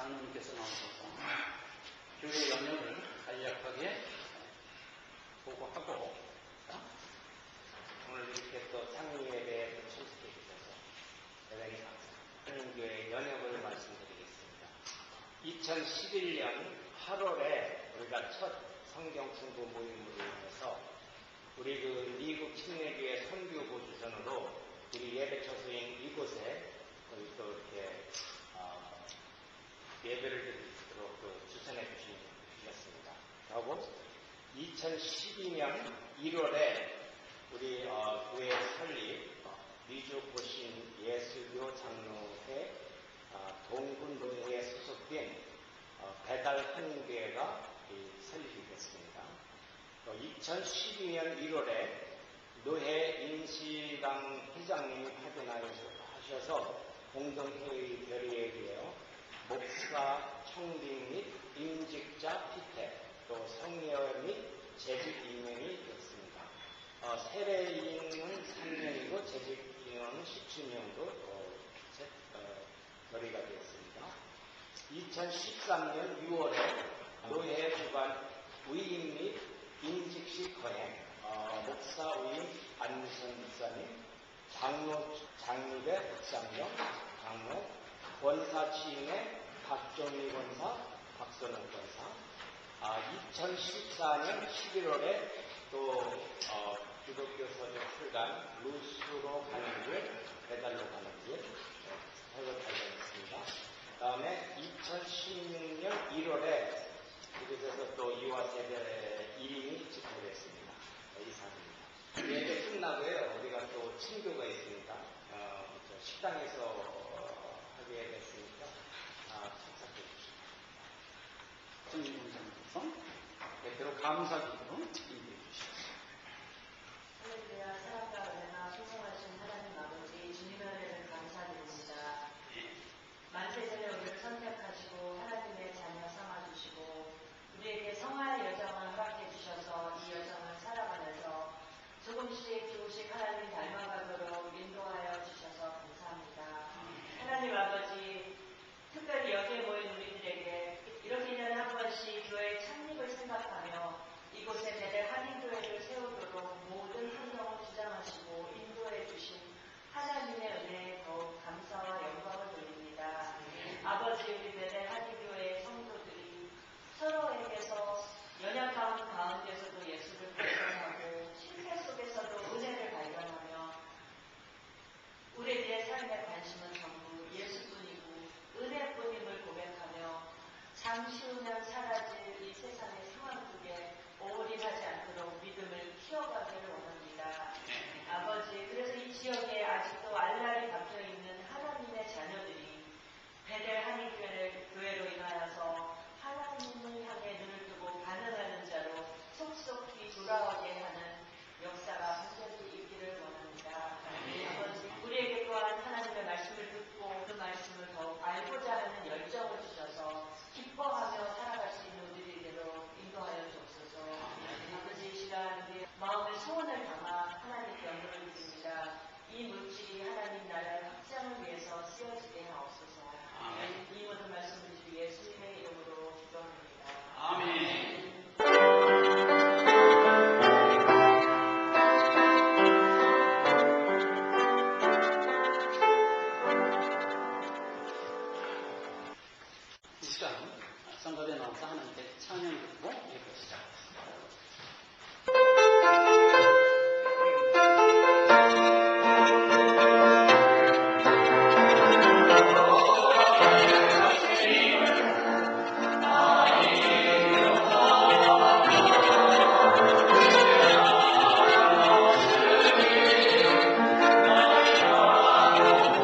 장로님께서 나오셔서 교회 연령을 간략하게 보고하고 오늘 이렇게 또 창립예배에 참석해 주셔서 대단히 감사합니다. 하나님교회 연역을 말씀드리겠습니다. 2011년 8월에 우리가 첫 성경 공부 모임으로 인해서 우리 미국 침례교회 선교부 주선으로 우리 예배 처소인 이곳에 우리 또 이렇게 예배를 드릴 수 있도록 주선해 주셨습니다. 하고 2012년 1월에 우리 교회 설립 미주 고신 예수교 장로회 동군노회에 소속된 배달 한인교회가 설립이 됐습니다. 2012년 1월에 노회 인시당 회장님이 파견하셔서 공동회의 결의에 의하여 목사, 청빙 및 임직자 피태, 또 성여 및 재직 임명이 됐습니다. 세례인은 3년이고 재직 임명은 17년으로 결의가 되었습니다. 2013년 6월에 노회 주관 위임 및 임직식 거행, 목사 위임 안미선 목사님, 장로배 박상영 장로, 권사 취임의 박종희 권사, 박선호 권사. 2014년 11월에 또 기독교 서적 출간 루스로 가는 길, 배달로 가는 길 새로 발견했습니다. 그 다음에 2016년 1월에 이곳에서 또 이화 세대 1인이 집회됐습니다. 이상입니다. 예배 끝나고요. 우리가 또 친교가 있으니까 식당에서 하게 됐으니까 참석해 주십시오. 정인봉사님께서 대표로 감사기도로 인도해 주십시오. 할렐루야, 사랑과 은혜가 풍성하신 하나님 아버지 주님의 은혜를 감사드립니다. 만세전에 우리를 선택하시고 하나님의 자녀 삼아주시고 우리에게 성화의 여정을 허락해 주셔서 이 여정을 살아가면서 조금씩 하나님 닮아가도록 인도하여 주셔서 감사합니다. 하나님 아버지, 특별히 여기에 모인 우리들에게 이렇게 1년에 한 번씩 교회 창립을 생각하며 이곳에 대대 한인교회를 세우도록 모든 환경을 주장하시고 인도해 주신 하나님의 은혜에 더욱 감사와 영광을 돌립니다. 아버지, 우리 대대 한인교회의 성도들이 서로에게서 연약함 가운데서도 예수를 발견하고 실패 속에서도 은혜를 발견하며 우리들의 삶의 관심은 전부 예수뿐이고 은혜뿐임을 고백하며 잠시 후면 사라질 이 세상의 상황 속에 올인하지 않도록 믿음을 키워가기를 원합니다. 아버지, 그래서 이 지역에 아직도 알랄이 박혀있는 하나님의 자녀들이 베델 한인교회로 인하여서 하나님을 향해 눈을 뜨고 반응하는 자로 속속히 돌아오게 하는 역사가 반드시 있기를 원합니다. 아버지, 우리에게 또한 하나님의 말씀을 듣고 그 말씀을 더욱 알고자 하는 열정을 주셔서 기뻐하며 살아갈 수 있는 우리에게로 인도하여 주옵소서. 아버지, 이 시간 우리 마음의 소원을 담아 하나님께 영광을 드립니다. 이 물질이 하나님 나라의 확장을 위해서 쓰여지게 하옵소서. 이 모든 말씀을 주 예수님의 이름으로 기도합니다. 아멘. 이 시간 성가대 나와서 하나님께 찬양 드리고 예배 시작하겠습니다. Amen.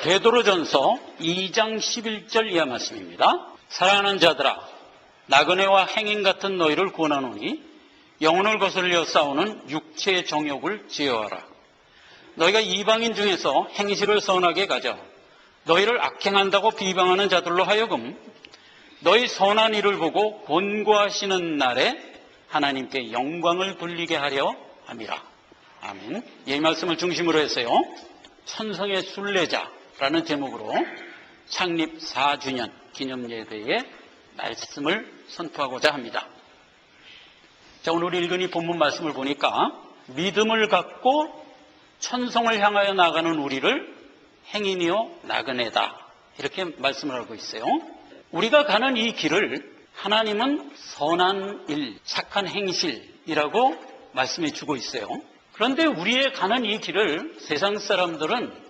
베드로전서 2장 11절 이하 말씀입니다. 사랑하는 자들아, 나그네와 행인 같은 너희를 권하노니 영혼을 거슬려 싸우는 육체의 정욕을 제어하라. 너희가 이방인 중에서 행실을 선하게 가져 너희를 악행한다고 비방하는 자들로 하여금 너희 선한 일을 보고 권고하시는 날에 하나님께 영광을 돌리게 하려 함이라. 아멘. 이 말씀을 중심으로 해서요, 천성의 순례자라는 제목으로 창립 4주년 기념예배의 말씀을 선포하고자 합니다. 자, 오늘 읽은 이 본문 말씀을 보니까 믿음을 갖고 천성을 향하여 나가는 우리를 행인이요 나그네다, 이렇게 말씀을 하고 있어요. 우리가 가는 이 길을 하나님은 선한 일, 착한 행실이라고 말씀해 주고 있어요. 그런데 우리의 가는 이 길을 세상 사람들은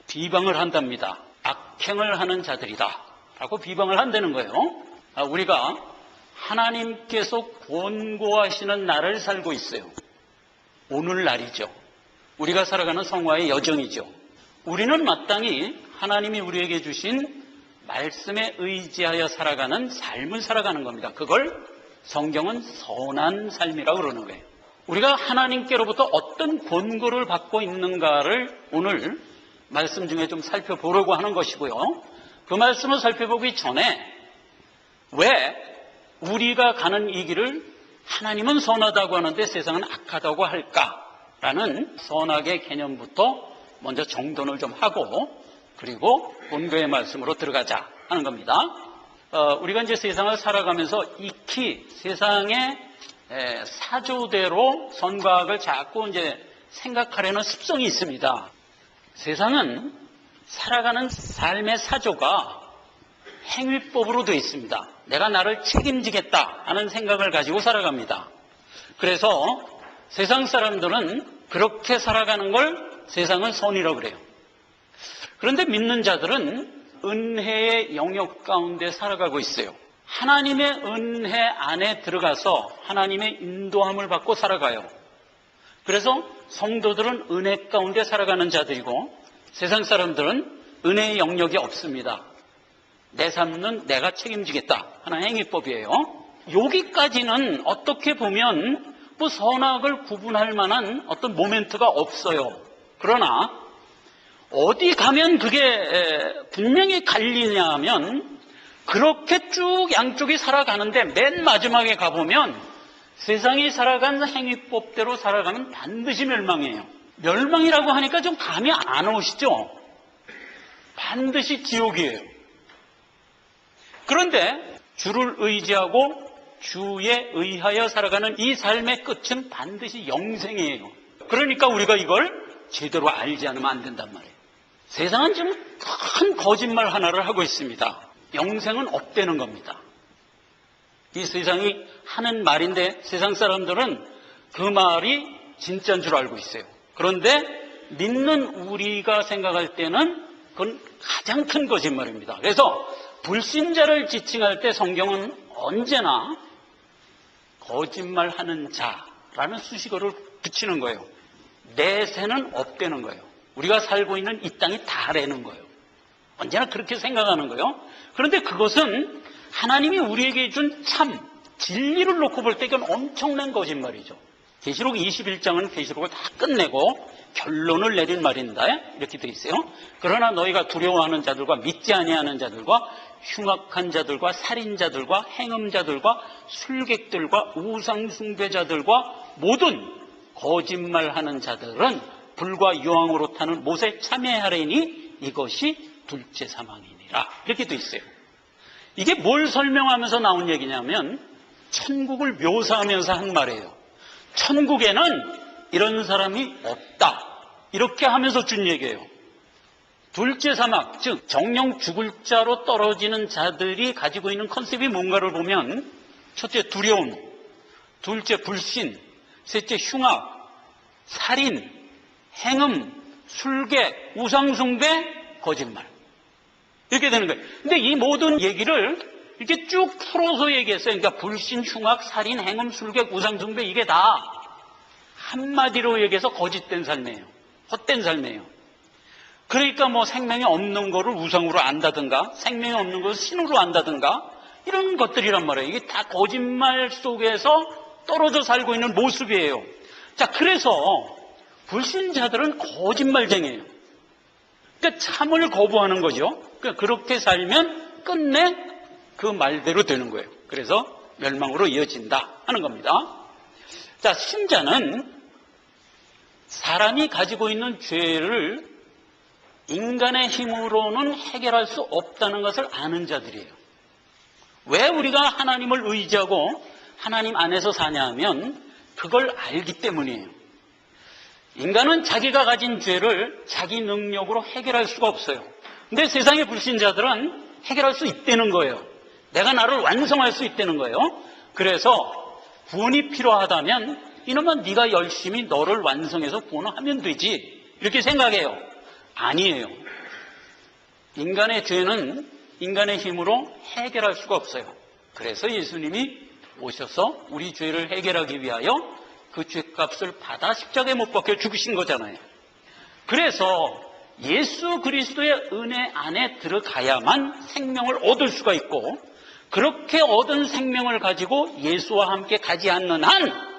비방을 한답니다. 악행을 하는 자들이다 라고 비방을 한다는 거예요. 우리가 하나님께서 권고하시는 날을 살고 있어요. 오늘날이죠. 우리가 살아가는 성화의 여정이죠. 우리는 마땅히 하나님이 우리에게 주신 말씀에 의지하여 살아가는 삶을 살아가는 겁니다. 그걸 성경은 선한 삶이라고 그러는 거예요. 우리가 하나님께로부터 어떤 권고를 받고 있는가를 오늘 말씀 중에 좀 살펴보려고 하는 것이고요. 그 말씀을 살펴보기 전에 왜 우리가 가는 이 길을 하나님은 선하다고 하는데 세상은 악하다고 할까라는 선악의 개념부터 먼저 정돈을 좀 하고, 그리고 본교의 말씀으로 들어가자 하는 겁니다. 우리가 이제 세상을 살아가면서 익히 세상의 사조대로 선과 악을 자꾸 이제 생각하려는 습성이 있습니다. 세상은 살아가는 삶의 사조가 행위법으로 되어 있습니다. 내가 나를 책임지겠다 하는 생각을 가지고 살아갑니다. 그래서 세상 사람들은 그렇게 살아가는 걸 세상은 선이라고 그래요. 그런데 믿는 자들은 은혜의 영역 가운데 살아가고 있어요. 하나님의 은혜 안에 들어가서 하나님의 인도함을 받고 살아가요. 그래서 성도들은 은혜 가운데 살아가는 자들이고, 세상 사람들은 은혜의 영역이 없습니다. 내 삶은 내가 책임지겠다 하는 행위법이에요. 여기까지는 어떻게 보면 뭐 선악을 구분할 만한 어떤 모멘트가 없어요. 그러나 어디 가면 그게 분명히 갈리냐 하면, 그렇게 쭉 양쪽이 살아가는데 맨 마지막에 가보면 세상이 살아간 행위법대로 살아가면 반드시 멸망이에요. 멸망이라고 하니까 좀 감이 안 오시죠? 반드시 지옥이에요. 그런데 주를 의지하고 주에 의하여 살아가는 이 삶의 끝은 반드시 영생이에요. 그러니까 우리가 이걸 제대로 알지 않으면 안 된단 말이에요. 세상은 지금 큰 거짓말 하나를 하고 있습니다. 영생은 없다는 겁니다. 이 세상이 하는 말인데 세상 사람들은 그 말이 진짜인 줄 알고 있어요. 그런데 믿는 우리가 생각할 때는 그건 가장 큰 거짓말입니다. 그래서 불신자를 지칭할 때 성경은 언제나 거짓말하는 자라는 수식어를 붙이는 거예요. 내세는 없다는 거예요. 우리가 살고 있는 이 땅이 다라는 거예요. 언제나 그렇게 생각하는 거예요. 그런데 그것은 하나님이 우리에게 준 참 진리를 놓고 볼 때 이건 엄청난 거짓말이죠. 계시록 21장은 계시록을 다 끝내고 결론을 내린 말인다 이렇게 되어 있어요. 그러나 너희가 두려워하는 자들과 믿지 아니하는 자들과 흉악한 자들과 살인자들과 행음자들과 술객들과 우상숭배자들과 모든 거짓말하는 자들은 불과 유황으로 타는 못에 참여하리니 이것이 둘째 사망이니라, 이렇게 되어 있어요. 이게 뭘 설명하면서 나온 얘기냐면 천국을 묘사하면서 한 말이에요. 천국에는 이런 사람이 없다, 이렇게 하면서 준 얘기예요. 둘째 사막, 즉 정령 죽을 자로 떨어지는 자들이 가지고 있는 컨셉이 뭔가를 보면, 첫째 두려움, 둘째 불신, 셋째 흉악, 살인, 행음, 술객, 우상숭배, 거짓말, 이렇게 되는 거예요. 근데 이 모든 얘기를 이렇게 쭉 풀어서 얘기했어요. 그러니까 불신, 흉악, 살인, 행음, 술객, 우상숭배, 이게 다 한마디로 얘기해서 거짓된 삶이에요. 헛된 삶이에요. 그러니까 뭐 생명이 없는 거를 우상으로 안다든가 생명이 없는 것을 신으로 안다든가 이런 것들이란 말이에요. 이게 다 거짓말 속에서 떨어져 살고 있는 모습이에요. 자, 그래서 불신자들은 거짓말쟁이에요. 그러니까 참을 거부하는 거죠. 그러니까 그렇게 살면 끝내 그 말대로 되는 거예요. 그래서 멸망으로 이어진다 하는 겁니다. 자, 신자는 사람이 가지고 있는 죄를 인간의 힘으로는 해결할 수 없다는 것을 아는 자들이에요. 왜 우리가 하나님을 의지하고 하나님 안에서 사냐 하면 그걸 알기 때문이에요. 인간은 자기가 가진 죄를 자기 능력으로 해결할 수가 없어요. 근데 세상의 불신자들은 해결할 수 있다는 거예요. 내가 나를 완성할 수 있다는 거예요. 그래서 구원이 필요하다면 이놈아 네가 열심히 너를 완성해서 구원을 하면 되지 이렇게 생각해요. 아니에요. 인간의 죄는 인간의 힘으로 해결할 수가 없어요. 그래서 예수님이 오셔서 우리 죄를 해결하기 위하여 그 죄값을 받아 십자가에 못 박혀 죽으신 거잖아요. 그래서 예수 그리스도의 은혜 안에 들어가야만 생명을 얻을 수가 있고, 그렇게 얻은 생명을 가지고 예수와 함께 가지 않는 한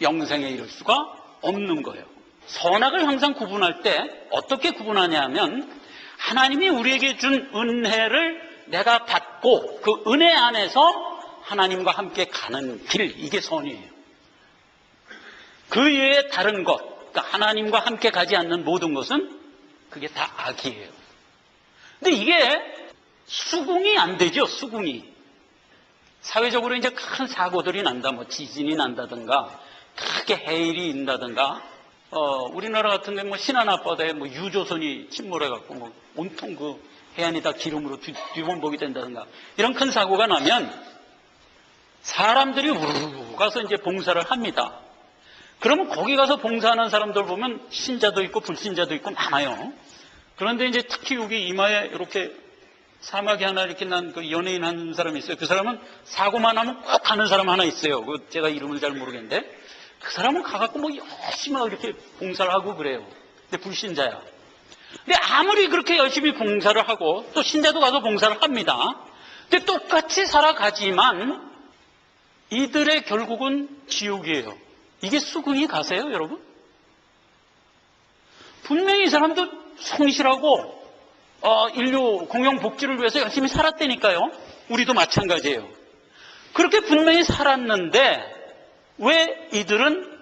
영생에 이를 수가 없는 거예요. 선악을 항상 구분할 때 어떻게 구분하냐 하면 하나님이 우리에게 준 은혜를 내가 받고 그 은혜 안에서 하나님과 함께 가는 길, 이게 선이에요. 그 외에 다른 것, 그러니까 하나님과 함께 가지 않는 모든 것은 그게 다 악이에요. 근데 이게 수긍이 안 되죠, 수긍이. 사회적으로 이제 큰 사고들이 난다, 뭐 지진이 난다든가, 크게 해일이 있다든가, 우리나라 같은 경우 뭐 신안 앞바다에 뭐 유조선이 침몰해갖고 뭐 온통 그 해안이 다 기름으로 뒤범벅이 된다든가, 이런 큰 사고가 나면 사람들이 우르르 가서 이제 봉사를 합니다. 그러면 거기 가서 봉사하는 사람들 보면 신자도 있고 불신자도 있고 많아요. 그런데 이제 특히 여기 이마에 이렇게 사막이 하나 이렇게 난 그 연예인 한 사람이 있어요. 그 사람은 사고만 하면 꼭 가는 사람 하나 있어요. 그 제가 이름을 잘 모르겠는데 그 사람은 가갖고 뭐 열심히 이렇게 봉사를 하고 그래요. 근데 불신자야. 근데 아무리 그렇게 열심히 봉사를 하고 또 신자도 가서 봉사를 합니다. 근데 똑같이 살아가지만 이들의 결국은 지옥이에요. 이게 수긍이 가세요, 여러분? 분명히 이 사람도 성실하고 인류 공영 복지를 위해서 열심히 살았다니까요. 우리도 마찬가지예요. 그렇게 분명히 살았는데 왜 이들은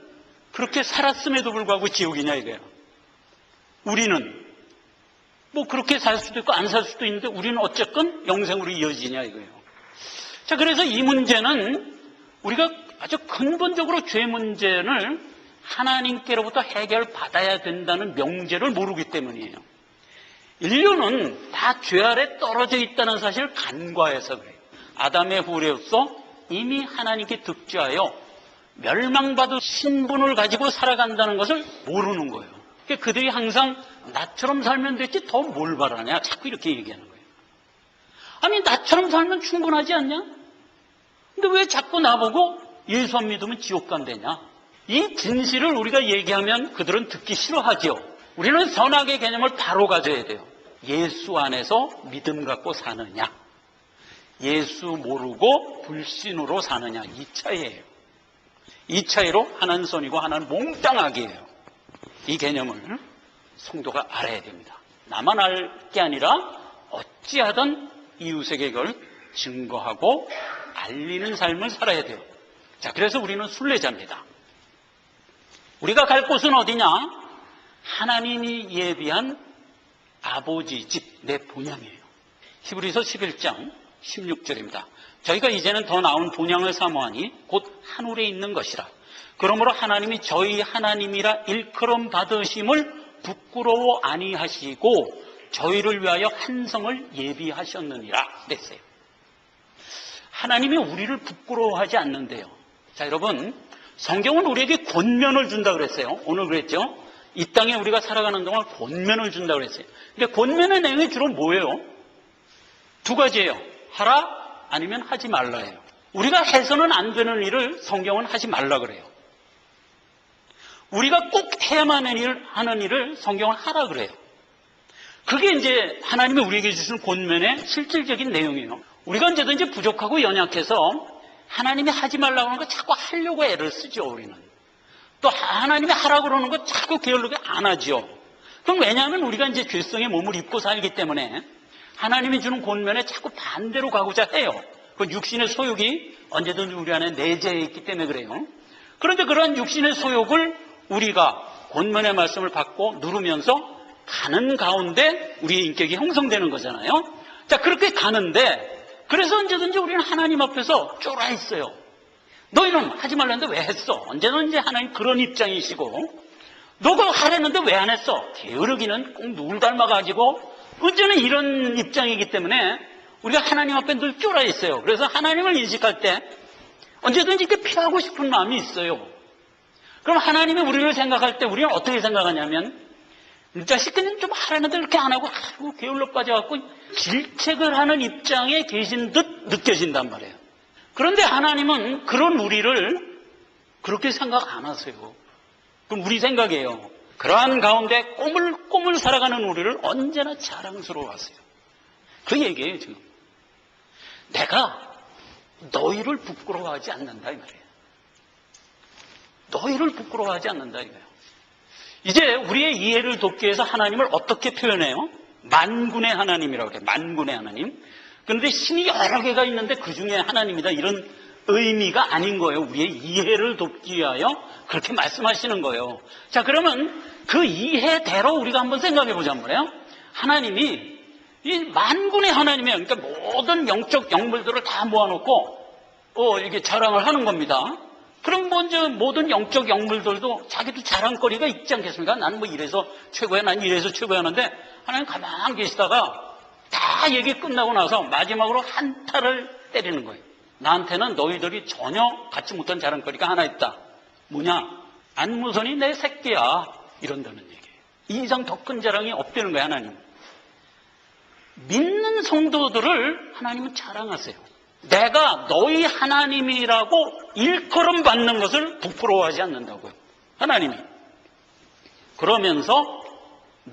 그렇게 살았음에도 불구하고 지옥이냐 이거예요. 우리는 뭐 그렇게 살 수도 있고 안 살 수도 있는데 우리는 어쨌건 영생으로 이어지냐 이거예요. 자, 그래서 이 문제는 우리가 아주 근본적으로 죄 문제를 하나님께로부터 해결받아야 된다는 명제를 모르기 때문이에요. 인류는 다 죄 아래 떨어져 있다는 사실을 간과해서 그래요. 아담의 후레로서 이미 하나님께 득죄하여 멸망받은 신분을 가지고 살아간다는 것을 모르는 거예요. 그러니까 그들이 항상 나처럼 살면 됐지 더 뭘 바라냐 자꾸 이렇게 얘기하는 거예요. 아니 나처럼 살면 충분하지 않냐? 근데 왜 자꾸 나보고 예수 안 믿으면 지옥 간대냐? 이 진실을 우리가 얘기하면 그들은 듣기 싫어하죠. 우리는 선악의 개념을 바로 가져야 돼요. 예수 안에서 믿음 갖고 사느냐, 예수 모르고 불신으로 사느냐, 이 차이예요. 이 차이로 하나는 선이고 하나는 몽땅 악이에요. 이 개념을 성도가 알아야 됩니다. 나만 알 게 아니라 어찌하든 이웃에게 이걸 증거하고 알리는 삶을 살아야 돼요. 자, 그래서 우리는 순례자입니다. 우리가 갈 곳은 어디냐? 하나님이 예비한 아버지 집, 내 본향이에요. 히브리서 11장 16절입니다. 저희가 이제는 더 나은 본향을 사모하니 곧 하늘에 있는 것이라. 그러므로 하나님이 저희 하나님이라 일컬음 받으심을 부끄러워 아니하시고 저희를 위하여 한 성을 예비하셨느니라 그랬어요. 하나님이 우리를 부끄러워하지 않는데요. 자, 여러분, 성경은 우리에게 권면을 준다 그랬어요. 오늘 그랬죠? 이 땅에 우리가 살아가는 동안 권면을 준다 그랬어요. 근데 권면의 내용이 주로 뭐예요? 두 가지예요. 하라 아니면 하지 말라예요. 우리가 해서는 안 되는 일을 성경은 하지 말라 그래요. 우리가 꼭 해야만 하는 일을 성경은 하라 그래요. 그게 이제 하나님이 우리에게 주신 권면의 실질적인 내용이에요. 우리가 언제든지 부족하고 연약해서 하나님이 하지 말라고 하는 거 자꾸 하려고 애를 쓰죠, 우리는. 또 하나님이 하라고 그러는 거 자꾸 게을르게 안 하죠. 그럼 왜냐하면 우리가 이제 죄성의 몸을 입고 살기 때문에 하나님이 주는 권면에 자꾸 반대로 가고자 해요. 그 육신의 소욕이 언제든지 우리 안에 내재해 있기 때문에 그래요. 그런데 그러한 육신의 소욕을 우리가 권면의 말씀을 받고 누르면서 가는 가운데 우리의 인격이 형성되는 거잖아요. 자, 그렇게 가는데 그래서 언제든지 우리는 하나님 앞에서 쫄아 있어요. 너희는 하지 말랬는데 왜 했어? 언제든지 하나님 그런 입장이시고 너 그거 하랬는데 왜 안 했어? 게으르기는 꼭 누굴 닮아가지고 언제나 이런 입장이기 때문에 우리가 하나님 앞에 늘 쫄아 있어요. 그래서 하나님을 인식할 때 언제든지 이렇게 피하고 싶은 마음이 있어요. 그럼 하나님이 우리를 생각할 때 우리는 어떻게 생각하냐면 이 자식들은 좀 하라는데 이렇게 안 하고 아이고 게을러 빠져갖고 질책을 하는 입장에 계신 듯 느껴진단 말이에요. 그런데 하나님은 그런 우리를 그렇게 생각 안 하세요. 그럼 우리 생각이에요. 그러한 가운데 꼬물꼬물 살아가는 우리를 언제나 자랑스러워하세요. 그 얘기예요 지금. 내가 너희를 부끄러워하지 않는다 이 말이에요. 너희를 부끄러워하지 않는다 이거예요. 이제 우리의 이해를 돕기 위해서 하나님을 어떻게 표현해요? 만군의 하나님이라고 그래요. 만군의 하나님. 그런데 신이 여러 개가 있는데 그 중에 하나님이다 이런 의미가 아닌 거예요. 우리의 이해를 돕기 위하여 그렇게 말씀하시는 거예요. 자, 그러면 그 이해대로 우리가 한번 생각해 보자면 말이에요. 하나님이 이 만군의 하나님이에요. 그러니까 모든 영적 영물들을 다 모아놓고 이게 자랑을 하는 겁니다. 그럼 먼저 모든 영적 영물들도 자기도 자랑거리가 있지 않겠습니까? 나는 뭐 이래서 최고야, 난 이래서 최고야 하는데 하나님 가만히 계시다가 다 얘기 끝나고 나서 마지막으로 한타를 때리는 거예요. 나한테는 너희들이 전혀 갖지 못한 자랑거리가 하나 있다. 뭐냐? 안무선이 내 새끼야. 이런다는 얘기예요. 이 이상 더 큰 자랑이 없다는 거예요, 하나님. 믿는 성도들을 하나님은 자랑하세요. 내가 너희 하나님이라고 일컬음 받는 것을 부끄러워하지 않는다고요. 하나님이. 그러면서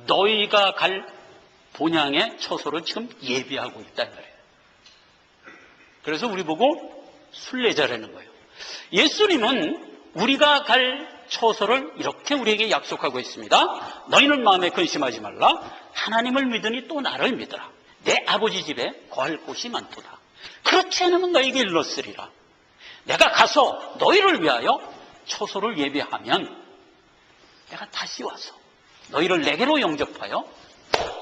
너희가 갈 본향의 처소를 지금 예비하고 있다는 거예요. 그래서 우리 보고 순례자라는 거예요. 예수님은 우리가 갈 처소를 이렇게 우리에게 약속하고 있습니다. 너희는 마음에 근심하지 말라. 하나님을 믿으니 또 나를 믿으라. 내 아버지 집에 거할 곳이 많도다. 그렇지 않으면 너에게 일렀으리라. 내가 가서 너희를 위하여 처소를 예비하면 내가 다시 와서 너희를 내게로 영접하여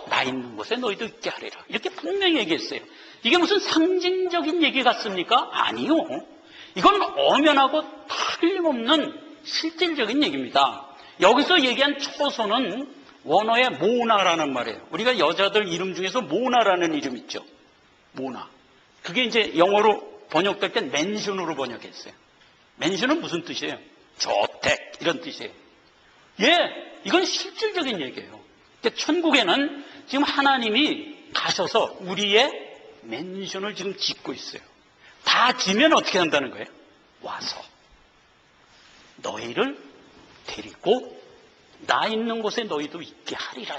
나 있는 곳에 너희도 있게 하리라. 이렇게 분명히 얘기했어요. 이게 무슨 상징적인 얘기 같습니까? 아니요. 이건 엄연하고 틀림없는 실질적인 얘기입니다. 여기서 얘기한 처소는 원어의 모나라는 말이에요. 우리가 여자들 이름 중에서 모나라는 이름 있죠. 모나. 그게 이제 영어로 번역될 땐 맨션으로 번역했어요. 맨션은 무슨 뜻이에요? 저택 이런 뜻이에요. 예, 이건 실질적인 얘기예요. 그러니까 천국에는 지금 하나님이 가셔서 우리의 맨션을 지금 짓고 있어요. 다 지면 어떻게 한다는 거예요? 와서 너희를 데리고 나 있는 곳에 너희도 있게 하리라.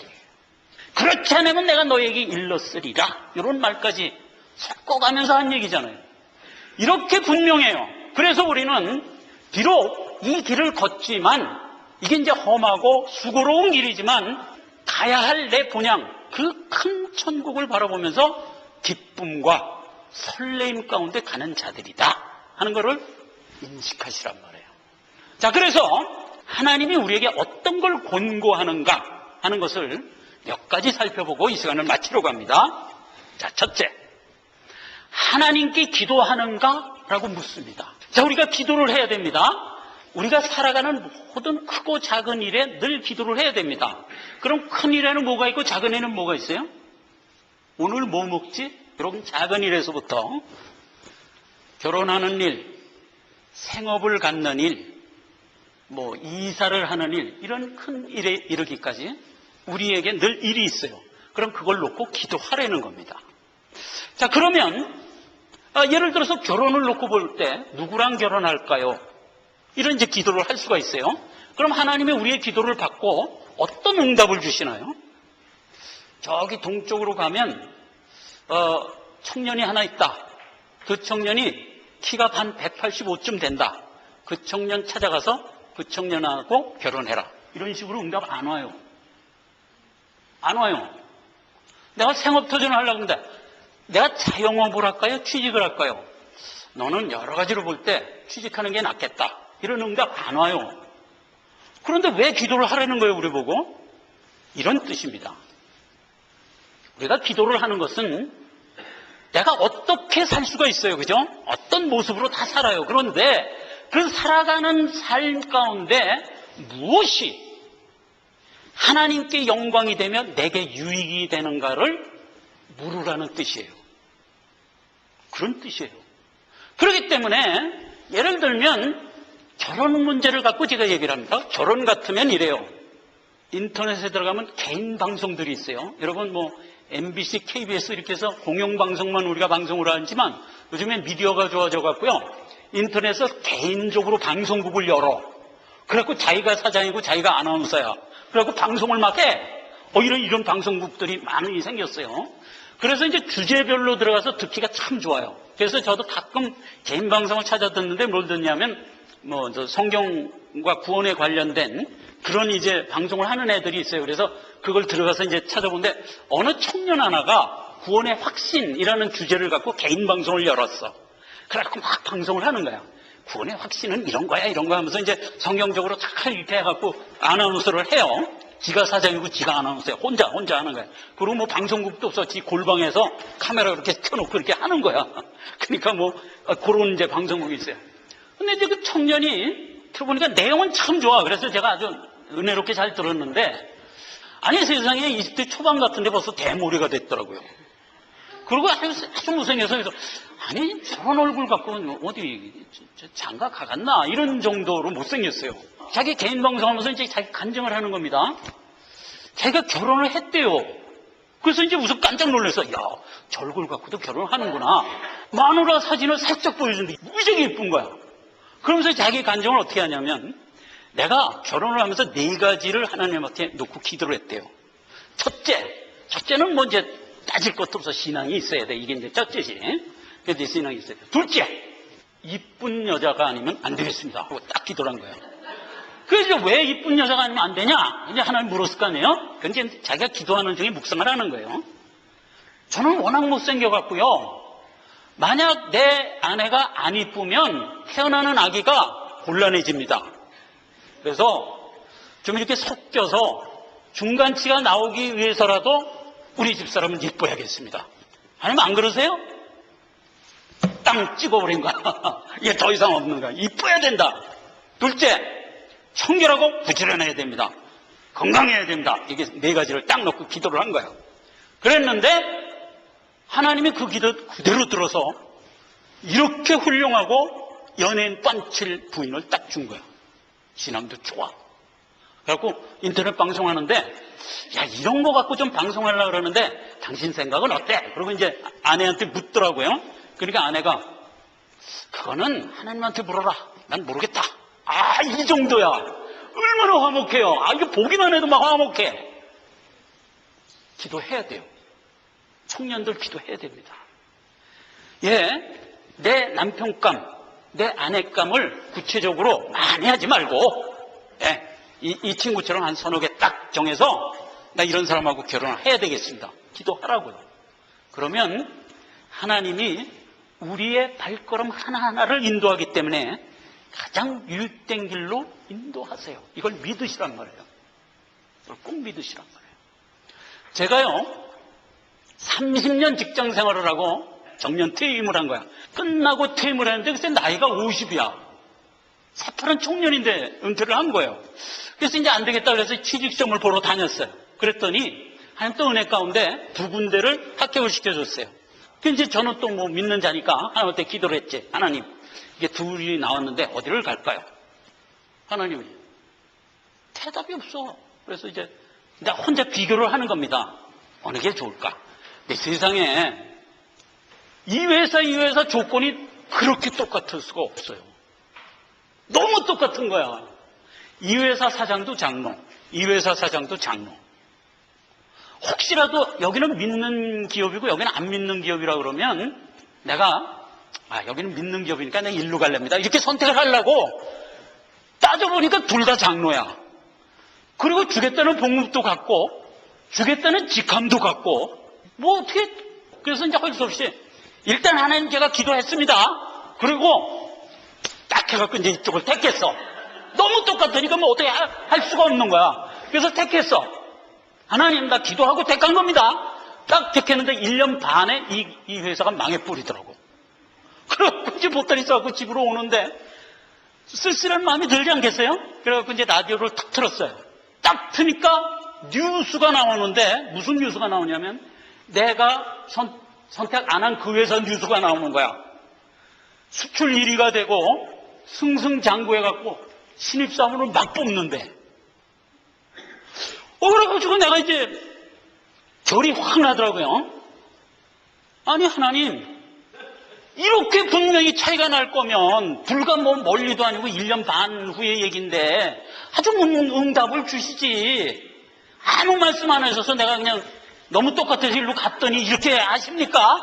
그렇지 않으면 내가 너희에게 일렀으리라. 이런 말까지 섞어가면서 한 얘기잖아요. 이렇게 분명해요. 그래서 우리는 비록 이 길을 걷지만 이게 이제 험하고 수고로운 길이지만 가야 할 내 본향 그 큰 천국을 바라보면서 기쁨과 설레임 가운데 가는 자들이다 하는 것을 인식하시란 말이에요. 자, 그래서 하나님이 우리에게 어떤 걸 권고하는가 하는 것을 몇 가지 살펴보고 이 시간을 마치려고 합니다. 자, 첫째, 하나님께 기도하는가? 라고 묻습니다. 자, 우리가 기도를 해야 됩니다. 우리가 살아가는 모든 크고 작은 일에 늘 기도를 해야 됩니다. 그럼 큰 일에는 뭐가 있고 작은 일에는 뭐가 있어요? 오늘 뭐 먹지? 여러분, 작은 일에서부터 결혼하는 일, 생업을 갖는 일, 뭐 이사를 하는 일, 이런 큰 일에 이르기까지 우리에게 늘 일이 있어요. 그럼 그걸 놓고 기도하라는 겁니다. 자, 그러면 예를 들어서 결혼을 놓고 볼 때 누구랑 결혼할까요? 이런 이제 기도를 할 수가 있어요. 그럼 하나님이 우리의 기도를 받고 어떤 응답을 주시나요? 저기 동쪽으로 가면 청년이 하나 있다. 그 청년이 키가 한 185쯤 된다. 그 청년 찾아가서 그 청년하고 결혼해라. 이런 식으로 응답 안 와요. 안 와요. 내가 생업터전을 하려고 하는데 내가 자영업을 할까요? 취직을 할까요? 너는 여러 가지로 볼 때 취직하는 게 낫겠다. 이런 응답 안 와요. 그런데 왜 기도를 하라는 거예요, 우리 보고? 이런 뜻입니다. 우리가 기도를 하는 것은 내가 어떻게 살 수가 있어요, 그죠? 어떤 모습으로 다 살아요. 그런데 그 살아가는 삶 가운데 무엇이 하나님께 영광이 되면 내게 유익이 되는가를 물으라는 뜻이에요. 그런 뜻이에요. 그렇기 때문에 예를 들면 결혼 문제를 갖고 제가 얘기를 합니다. 결혼 같으면 이래요. 인터넷에 들어가면 개인 방송들이 있어요. 여러분 뭐 MBC, KBS 이렇게 해서 공영방송만 우리가 방송을 하지만 요즘엔 미디어가 좋아져 갖고요. 인터넷에서 개인적으로 방송국을 열어. 그래갖고 자기가 사장이고 자기가 아나운서야. 그래갖고 방송을 막 해. 이런 방송국들이 많이 생겼어요. 그래서 이제 주제별로 들어가서 듣기가 참 좋아요. 그래서 저도 가끔 개인 방송을 찾아 듣는데 뭘 듣냐면 저 성경과 구원에 관련된 그런 이제 방송을 하는 애들이 있어요. 그래서 그걸 들어가서 이제 찾아보는데 어느 청년 하나가 구원의 확신이라는 주제를 갖고 개인 방송을 열었어. 그래갖고 막 방송을 하는 거야. 구원의 확신은 이런 거야, 이런 거야 하면서 이제 성경적으로 잘 이렇게 해갖고 아나운서를 해요. 지가 사장이고 지가 아나운서야. 혼자 하는 거야. 그리고 뭐 방송국도 없어. 지 골방에서 카메라 이렇게 켜놓고 이렇게 하는 거야. 그러니까 뭐 그런 이제 방송국이 있어요. 근데 이제 그 청년이 들어보니까 내용은 참 좋아. 그래서 제가 아주 은혜롭게 잘 들었는데 아니 세상에 20대 초반 같은데 벌써 대머리가 됐더라고요. 그리고 아주 무성해서 그래서 아니 저런 얼굴 갖고 어디 장가 가갔나 이런 정도로 못생겼어요. 자기 개인 방송하면서 이제 자기 간증을 하는 겁니다. 자기가 결혼을 했대요. 그래서 이제 무슨 깜짝 놀라서 야, 저 얼굴 갖고도 결혼을 하는구나. 마누라 사진을 살짝 보여주는데 무지하게 예쁜 거야. 그러면서 자기 간증을 어떻게 하냐면 내가 결혼을 하면서 4가지를 하나님한테 놓고 기도를 했대요. 첫째는 뭐 이제 따질 것도 없어. 신앙이 있어야 돼. 이게 이제 첫째지. 그래서 신앙이 있어야 돼. 둘째, 이쁜 여자가 아니면 안 되겠습니다. 하고 딱 기도를 한 거예요. 그래서 왜 이쁜 여자가 아니면 안 되냐? 이제 하나님 물었을 거 아니에요? 근데 자기가 기도하는 중에 묵상을 하는 거예요. 저는 워낙 못생겨갖고요. 만약 내 아내가 안 이쁘면 태어나는 아기가 곤란해집니다. 그래서 좀 이렇게 섞여서 중간치가 나오기 위해서라도 우리 집사람은 이뻐야겠습니다. 아니면 안 그러세요? 땅 찍어버린 거야. 이게 더 이상 없는 거야. 이뻐야 된다. 둘째, 청결하고 부지런해야 됩니다. 건강해야 됩니다. 이게 4가지를 딱 놓고 기도를 한 거예요. 그랬는데 하나님이 그 기도 그대로 들어서 이렇게 훌륭하고 연예인 빤칠 부인을 딱 준 거야. 신앙도 좋아. 그래갖고 인터넷 방송하는데 야 이런 거 갖고 좀 방송하려고 그러는데 당신 생각은 어때? 그리고 이제 아내한테 묻더라고요. 그러니까 아내가 그거는 하나님한테 물어라. 난 모르겠다. 이 정도야. 얼마나 화목해요. 이거 보기만 해도 막 화목해. 기도해야 돼요. 청년들 기도해야 됩니다. 내 남편감, 내 아내감을 구체적으로 많이 하지 말고 이 친구처럼 한 서너 개 딱 정해서 나 이런 사람하고 결혼을 해야 되겠습니다. 기도하라고요. 그러면 하나님이 우리의 발걸음 하나하나를 인도하기 때문에 가장 유익된 길로 인도하세요. 이걸 믿으시란 말이에요. 이걸 꼭 믿으시란 말이에요. 제가요 30년 직장 생활을 하고 정년 퇴임을 한 거야. 끝나고 퇴임을 했는데 그때 나이가 50이야. 새파란 청년인데 은퇴를 한 거예요. 그래서 이제 안 되겠다 그래서 취직시험을 보러 다녔어요. 그랬더니 하나님 또 은혜 가운데 2군데를 합격을 시켜줬어요. 그래서 이제 저는 또 뭐 믿는 자니까 하나님한테 기도를 했지. 하나님 이게 둘이 나왔는데 어디를 갈까요? 하나님이 대답이 없어. 그래서 이제 나 혼자 비교를 하는 겁니다. 어느 게 좋을까? 근데 세상에 이 회사 조건이 그렇게 똑같을 수가 없어요. 너무 똑같은 거야. 이 회사 사장도 장로, 이 회사 사장도 장로. 혹시라도 여기는 믿는 기업이고 여기는 안 믿는 기업이라 그러면 내가 여기는 믿는 기업이니까 내가 일로 갈랍니다. 이렇게 선택을 하려고 따져보니까 둘 다 장로야. 그리고 주겠다는 복무도 갖고 주겠다는 직함도 갖고 뭐 어떻게 그래서 이제 할 수 없이 일단 하나님 제가 기도했습니다. 그리고 딱 해갖고 이제 이쪽을 택했어. 너무 똑같으니까 뭐 어떻게 할 수가 없는 거야. 그래서 택했어. 하나님 나 기도하고 택한 겁니다. 딱 택했는데 1년 반에 이 회사가 망해 뿌리더라고. 그래갖고 이제 보따리 싸고 집으로 오는데 쓸쓸한 마음이 들지 않겠어요? 그래갖고 이제 라디오를 탁 틀었어요. 딱 트니까 뉴스가 나오는데 무슨 뉴스가 나오냐면 내가 선택 안 한 그 회사 뉴스가 나오는 거야. 수출 1위가 되고 승승장구해갖고 신입사원을 막 뽑는데 그래가지고 내가 이제 결이 확 나더라고요. 아니 하나님 이렇게 분명히 차이가 날 거면 불과 뭐 멀리도 아니고 1년 반 후의 얘기인데 아주 응답을 주시지. 아무 말씀 안 하셔서 내가 그냥 너무 똑같아서 일로 갔더니 이렇게 아십니까?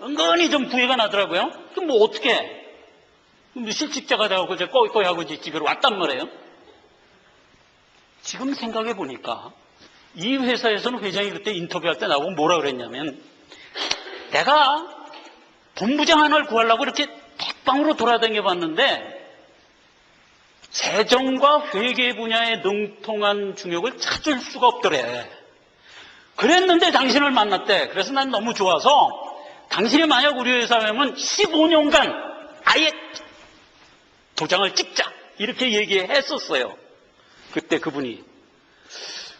은근히 좀 부해가 나더라고요. 그럼 뭐 어떻게? 실직자가 돼가지고 이제 꺼이꺼이하고 이제 집으로 왔단 말이에요. 지금 생각해 보니까 이 회사에서는 회장이 그때 인터뷰할 때 나보고 뭐라 그랬냐면 내가 본부장 하나를 구하려고 이렇게 백방으로 돌아다녀 봤는데 재정과 회계 분야에 능통한 중역을 찾을 수가 없더래. 그랬는데 당신을 만났대. 그래서 난 너무 좋아서 당신이 만약 우리 회사에 오면 15년간 아예 도장을 찍자 이렇게 얘기했었어요. 그때 그분이.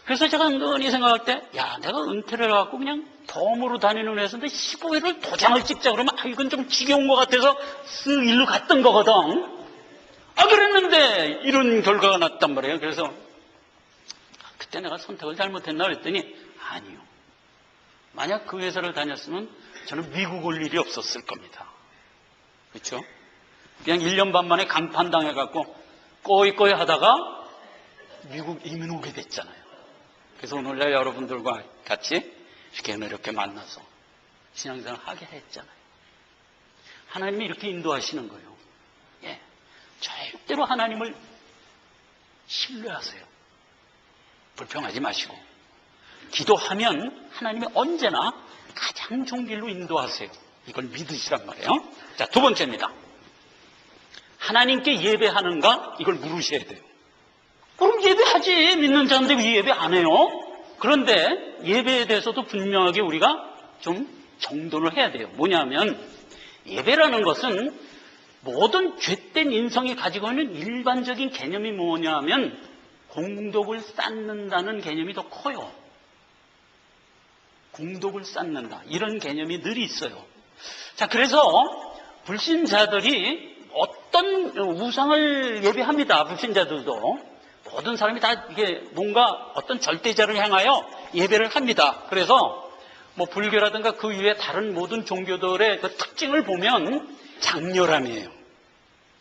그래서 제가 은근히 생각할 때 내가 은퇴를 해갖고 그냥 덤으로 다니는 회사인데 15회를 도장을 찍자 그러면 이건 좀 지겨운 것 같아서 쓱 일로 갔던 거거든. 그랬는데 이런 결과가 났단 말이에요. 그래서 그때 내가 선택을 잘못했나 그랬더니 아니요. 만약 그 회사를 다녔으면 저는 미국 올 일이 없었을 겁니다. 그렇죠? 그냥 1년 반 만에 강판당해갖고 꺼이꺼이 하다가 미국 이민 오게 됐잖아요. 그래서 오늘날 여러분들과 같이 이렇게 만나서 신앙생활을 하게 했잖아요. 하나님이 이렇게 인도하시는 거예요. 절대로 하나님을 신뢰하세요. 불평하지 마시고 기도하면 하나님이 언제나 가장 좋은 길로 인도하세요. 이걸 믿으시란 말이에요. 자, 두 번째입니다. 하나님께 예배하는가? 이걸 물으셔야 돼요. 그럼 예배하지. 믿는 자인데 왜 예배 안 해요? 그런데 예배에 대해서도 분명하게 우리가 좀 정돈을 해야 돼요. 뭐냐면 예배라는 것은 모든 죄된 인성이 가지고 있는 일반적인 개념이 뭐냐면 공덕을 쌓는다는 개념이 더 커요. 공덕을 쌓는다. 이런 개념이 늘 있어요. 자, 그래서 불신자들이 어떤 우상을 예배합니다. 불신자들도. 모든 사람이 다 이게 뭔가 어떤 절대자를 향하여 예배를 합니다. 그래서 뭐 불교라든가 그 이외에 다른 모든 종교들의 그 특징을 보면 장렬함이에요.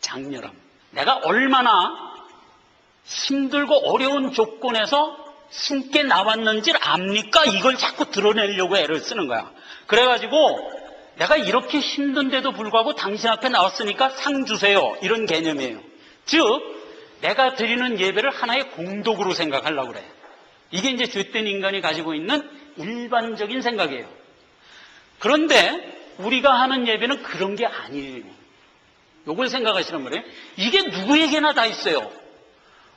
장렬함. 내가 얼마나 힘들고 어려운 조건에서 신께 나왔는지를 압니까? 이걸 자꾸 드러내려고 애를 쓰는 거야. 그래가지고 내가 이렇게 힘든데도 불구하고 당신 앞에 나왔으니까 상 주세요. 이런 개념이에요. 즉 내가 드리는 예배를 하나의 공덕으로 생각하려고 그래. 이게 이제 죄된 인간이 가지고 있는 일반적인 생각이에요. 그런데 우리가 하는 예배는 그런 게 아니에요. 요걸 생각하시는 거예요. 이게 누구에게나 다 있어요.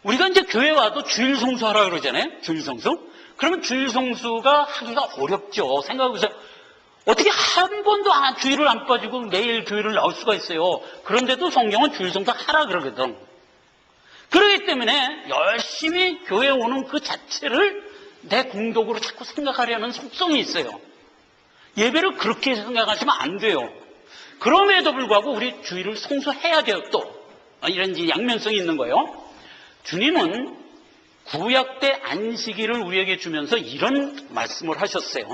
우리가 이제 교회 와도 주일 성수하라 그러잖아요. 주일 성수. 그러면 주일 성수가 하기가 어렵죠. 생각해보세요. 어떻게 한 번도 주일을 안 빠지고 매일 교회를 나올 수가 있어요. 그런데도 성경은 주일 성수 하라 그러거든. 그렇기 때문에 열심히 교회에 오는 그 자체를 내 공덕으로 자꾸 생각하려는 속성이 있어요. 예배를 그렇게 생각하시면 안 돼요. 그럼에도 불구하고 우리 주일을 성수해야 돼요. 또 이런 양면성이 있는 거예요. 주님은 구약 때 안식일을 우리에게 주면서 이런 말씀을 하셨어요.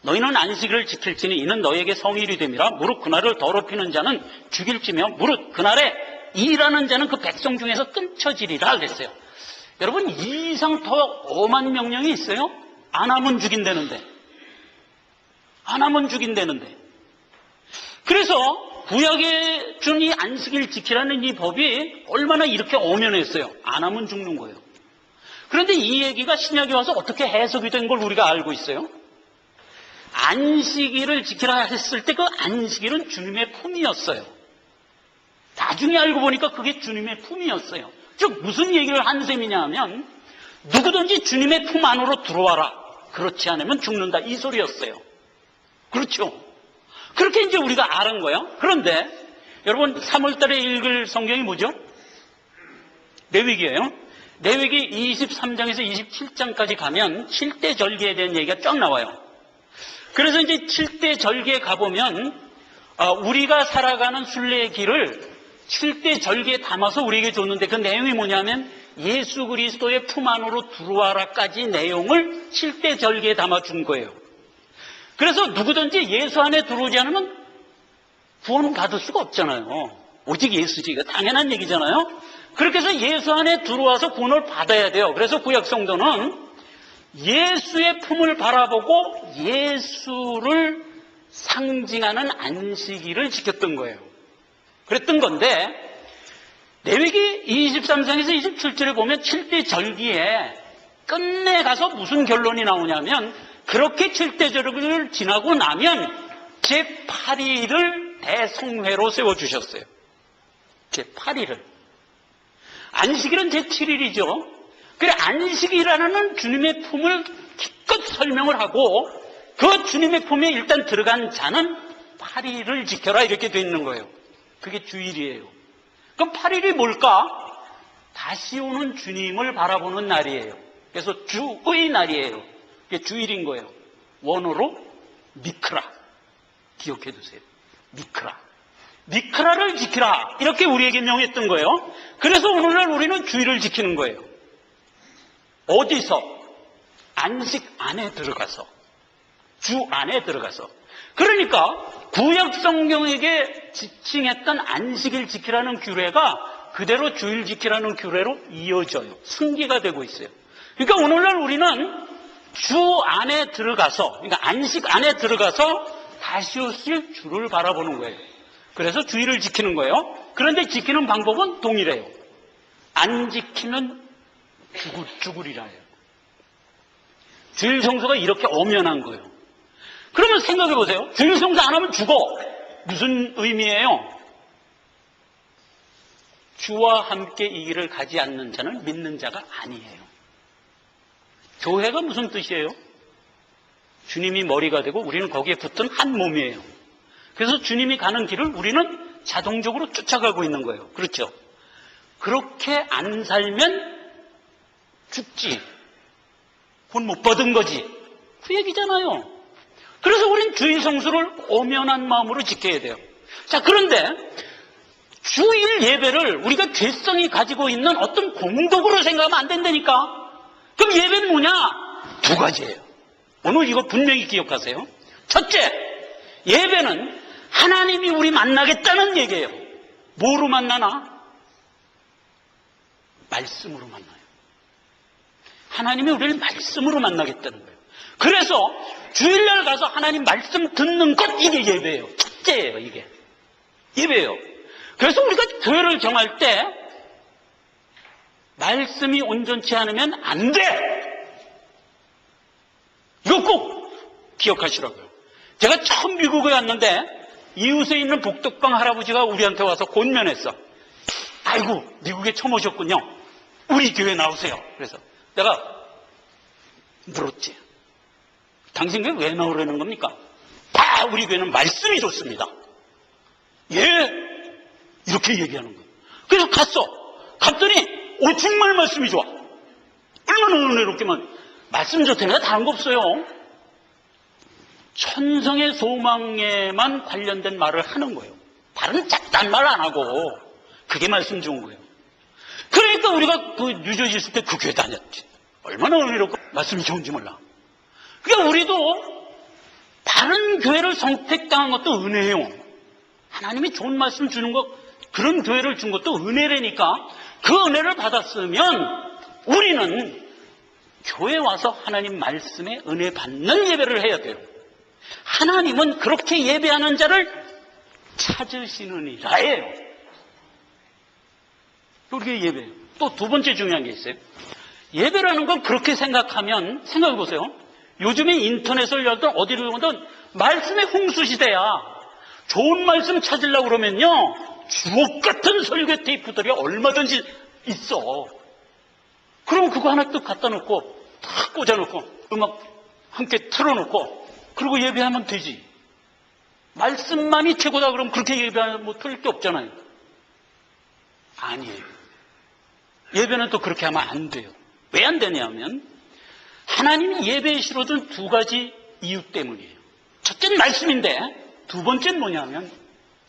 너희는 안식일을 지킬지니 이는 너희에게 성일이 됨이라. 무릇 그날을 더럽히는 자는 죽일지며 무릇 그날에 일하는 자는 그 백성 중에서 끊쳐지리라 그랬어요. 여러분, 이 이상 더 엄한 명령이 있어요? 안 하면 죽인다는데. 안 하면 죽인다는데. 그래서 구약에 준 이 안식일 지키라는 이 법이 얼마나 이렇게 엄연했어요. 안 하면 죽는 거예요. 그런데 이 얘기가 신약에 와서 어떻게 해석이 된 걸 우리가 알고 있어요? 안식일을 지키라 했을 때 그 안식일은 주님의 품이었어요. 나중에 알고 보니까 그게 주님의 품이었어요. 즉 무슨 얘기를 한 셈이냐 하면 누구든지 주님의 품 안으로 들어와라. 그렇지 않으면 죽는다. 이 소리였어요. 그렇죠? 그렇게 이제 우리가 아는 거예요. 그런데 여러분 3월 달에 읽을 성경이 뭐죠? 레위기예요. 레위기 23장에서 27장까지 가면 7대 절기에 대한 얘기가 쫙 나와요. 그래서 이제 7대 절기에 가보면 우리가 살아가는 순례의 길을 7대 절기에 담아서 우리에게 줬는데 그 내용이 뭐냐면 예수 그리스도의 품 안으로 들어와라까지 내용을 7대 절기에 담아준 거예요. 그래서 누구든지 예수 안에 들어오지 않으면 구원은 받을 수가 없잖아요. 오직 예수지. 이거 당연한 얘기잖아요. 그렇게 해서 예수 안에 들어와서 구원을 받아야 돼요. 그래서 구약 성도는 예수의 품을 바라보고 예수를 상징하는 안식일을 지켰던 거예요. 그랬던 건데 레위기 23장에서 27절에 보면 7대 절기에 끝내 가서 무슨 결론이 나오냐면 그렇게 7대 절기를 지나고 나면 제8일을 대성회로 세워주셨어요. 제8일을. 안식일은 제7일이죠. 그래 안식이라는 주님의 품을 기껏 설명을 하고 그 주님의 품에 일단 들어간 자는 8일을 지켜라 이렇게 돼 있는 거예요. 그게 주일이에요. 그럼 8일이 뭘까? 다시 오는 주님을 바라보는 날이에요. 그래서 주의 날이에요. 그게 주일인 거예요. 원어로 미크라. 기억해 두세요. 미크라. 미크라를 지키라. 이렇게 우리에게 명했던 거예요. 그래서 오늘날 우리는 주일을 지키는 거예요. 어디서? 안식 안에 들어가서. 주 안에 들어가서. 그러니까 구약 성경에게 지칭했던 안식일 지키라는 규례가 그대로 주일 지키라는 규례로 이어져요. 승기가 되고 있어요. 그러니까 오늘날 우리는 주 안에 들어가서, 그러니까 안식 안에 들어가서 다시 오실 주를 바라보는 거예요. 그래서 주일을 지키는 거예요. 그런데 지키는 방법은 동일해요. 안 지키면 죽으리라 해요. 주일 성수가 이렇게 엄연한 거예요. 그러면 생각해 보세요. 주일 성수 안 하면 죽어. 무슨 의미예요? 주와 함께 이 길을 가지 않는 자는 믿는 자가 아니에요. 교회가 무슨 뜻이에요? 주님이 머리가 되고 우리는 거기에 붙은 한 몸이에요. 그래서 주님이 가는 길을 우리는 자동적으로 쫓아가고 있는 거예요. 그렇죠? 그렇게 안 살면 죽지. 곧 못 받은 거지. 그 얘기잖아요. 그래서 우린 주일 성수를 오면한 마음으로 지켜야 돼요. 자, 그런데 주일 예배를 우리가 죄성이 가지고 있는 어떤 공덕으로 생각하면 안 된다니까. 그럼 예배는 뭐냐? 두 가지예요. 오늘 이거 분명히 기억하세요. 첫째, 예배는 하나님이 우리 만나겠다는 얘기예요. 뭐로 만나나? 말씀으로 만나요. 하나님이 우리를 말씀으로 만나겠다는 거예요. 그래서 주일날 가서 하나님 말씀 듣는 것, 이게 예배예요. 첫째예요, 이게. 예배예요. 그래서 우리가 교회를 정할 때 말씀이 온전치 않으면 안 돼! 이거 꼭 기억하시라고요. 제가 처음 미국에 왔는데 이웃에 있는 복덕방 할아버지가 우리한테 와서 권면했어. 아이고, 미국에 처음 오셨군요. 우리 교회 나오세요. 그래서 내가 물었지. 당신 교회 왜 나오려는 겁니까? 다 우리 교회는 말씀이 좋습니다. 예? 이렇게 얘기하는 거예요. 그래서 갔더니 정말 말씀이 좋아. 얼마나 은혜롭게만. 말씀 좋다니까 다른 거 없어요. 천성의 소망에만 관련된 말을 하는 거예요. 다른 짝단 말 안 하고. 그게 말씀 좋은 거예요. 그러니까 우리가 그 뉴저지 있을 때 그 교회 다녔지. 얼마나 은혜롭고 말씀이 좋은지 몰라. 그러니까 우리도 다른 교회를 선택당한 것도 은혜예요. 하나님이 좋은 말씀 주는 거 그런 교회를 준 것도 은혜라니까. 그 은혜를 받았으면 우리는 교회 와서 하나님 말씀에 은혜 받는 예배를 해야 돼요. 하나님은 그렇게 예배하는 자를 찾으시느니라예요. 그렇게 예배해요. 또 두 번째 중요한 게 있어요. 예배라는 건 그렇게 생각하면, 생각해 보세요. 요즘에 인터넷을 열든 어디를 열든 말씀의 홍수시대야. 좋은 말씀 찾으려고 그러면요, 주옥 같은 설교 테이프들이 얼마든지 있어. 그럼 그거 하나 또 갖다 놓고 탁 꽂아놓고 음악 함께 틀어놓고 그리고 예배하면 되지. 말씀만이 최고다 그러면 그렇게 예배하면 뭐 틀릴 게 없잖아요. 아니에요. 예배는 또 그렇게 하면 안 돼요. 왜 안 되냐면 하나님이 예배에 실어준 두 가지 이유 때문이에요. 첫째는 말씀인데 두 번째는 뭐냐면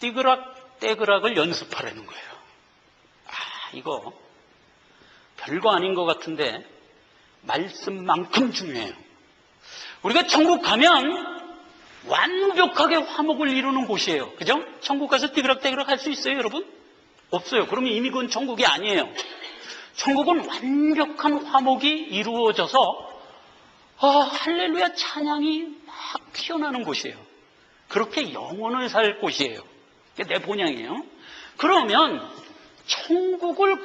띠그락 떼그락을 연습하라는 거예요. 이거 별거 아닌 것 같은데 말씀만큼 중요해요. 우리가 천국 가면 완벽하게 화목을 이루는 곳이에요. 그죠? 천국 가서 띠그락떼그락 할 수 있어요, 여러분? 없어요. 그러면 이미 그건 천국이 아니에요. 천국은 완벽한 화목이 이루어져서 할렐루야 찬양이 막 피어나는 곳이에요. 그렇게 영혼을 살 곳이에요. 이게 내 본향이에요. 그러면 천국을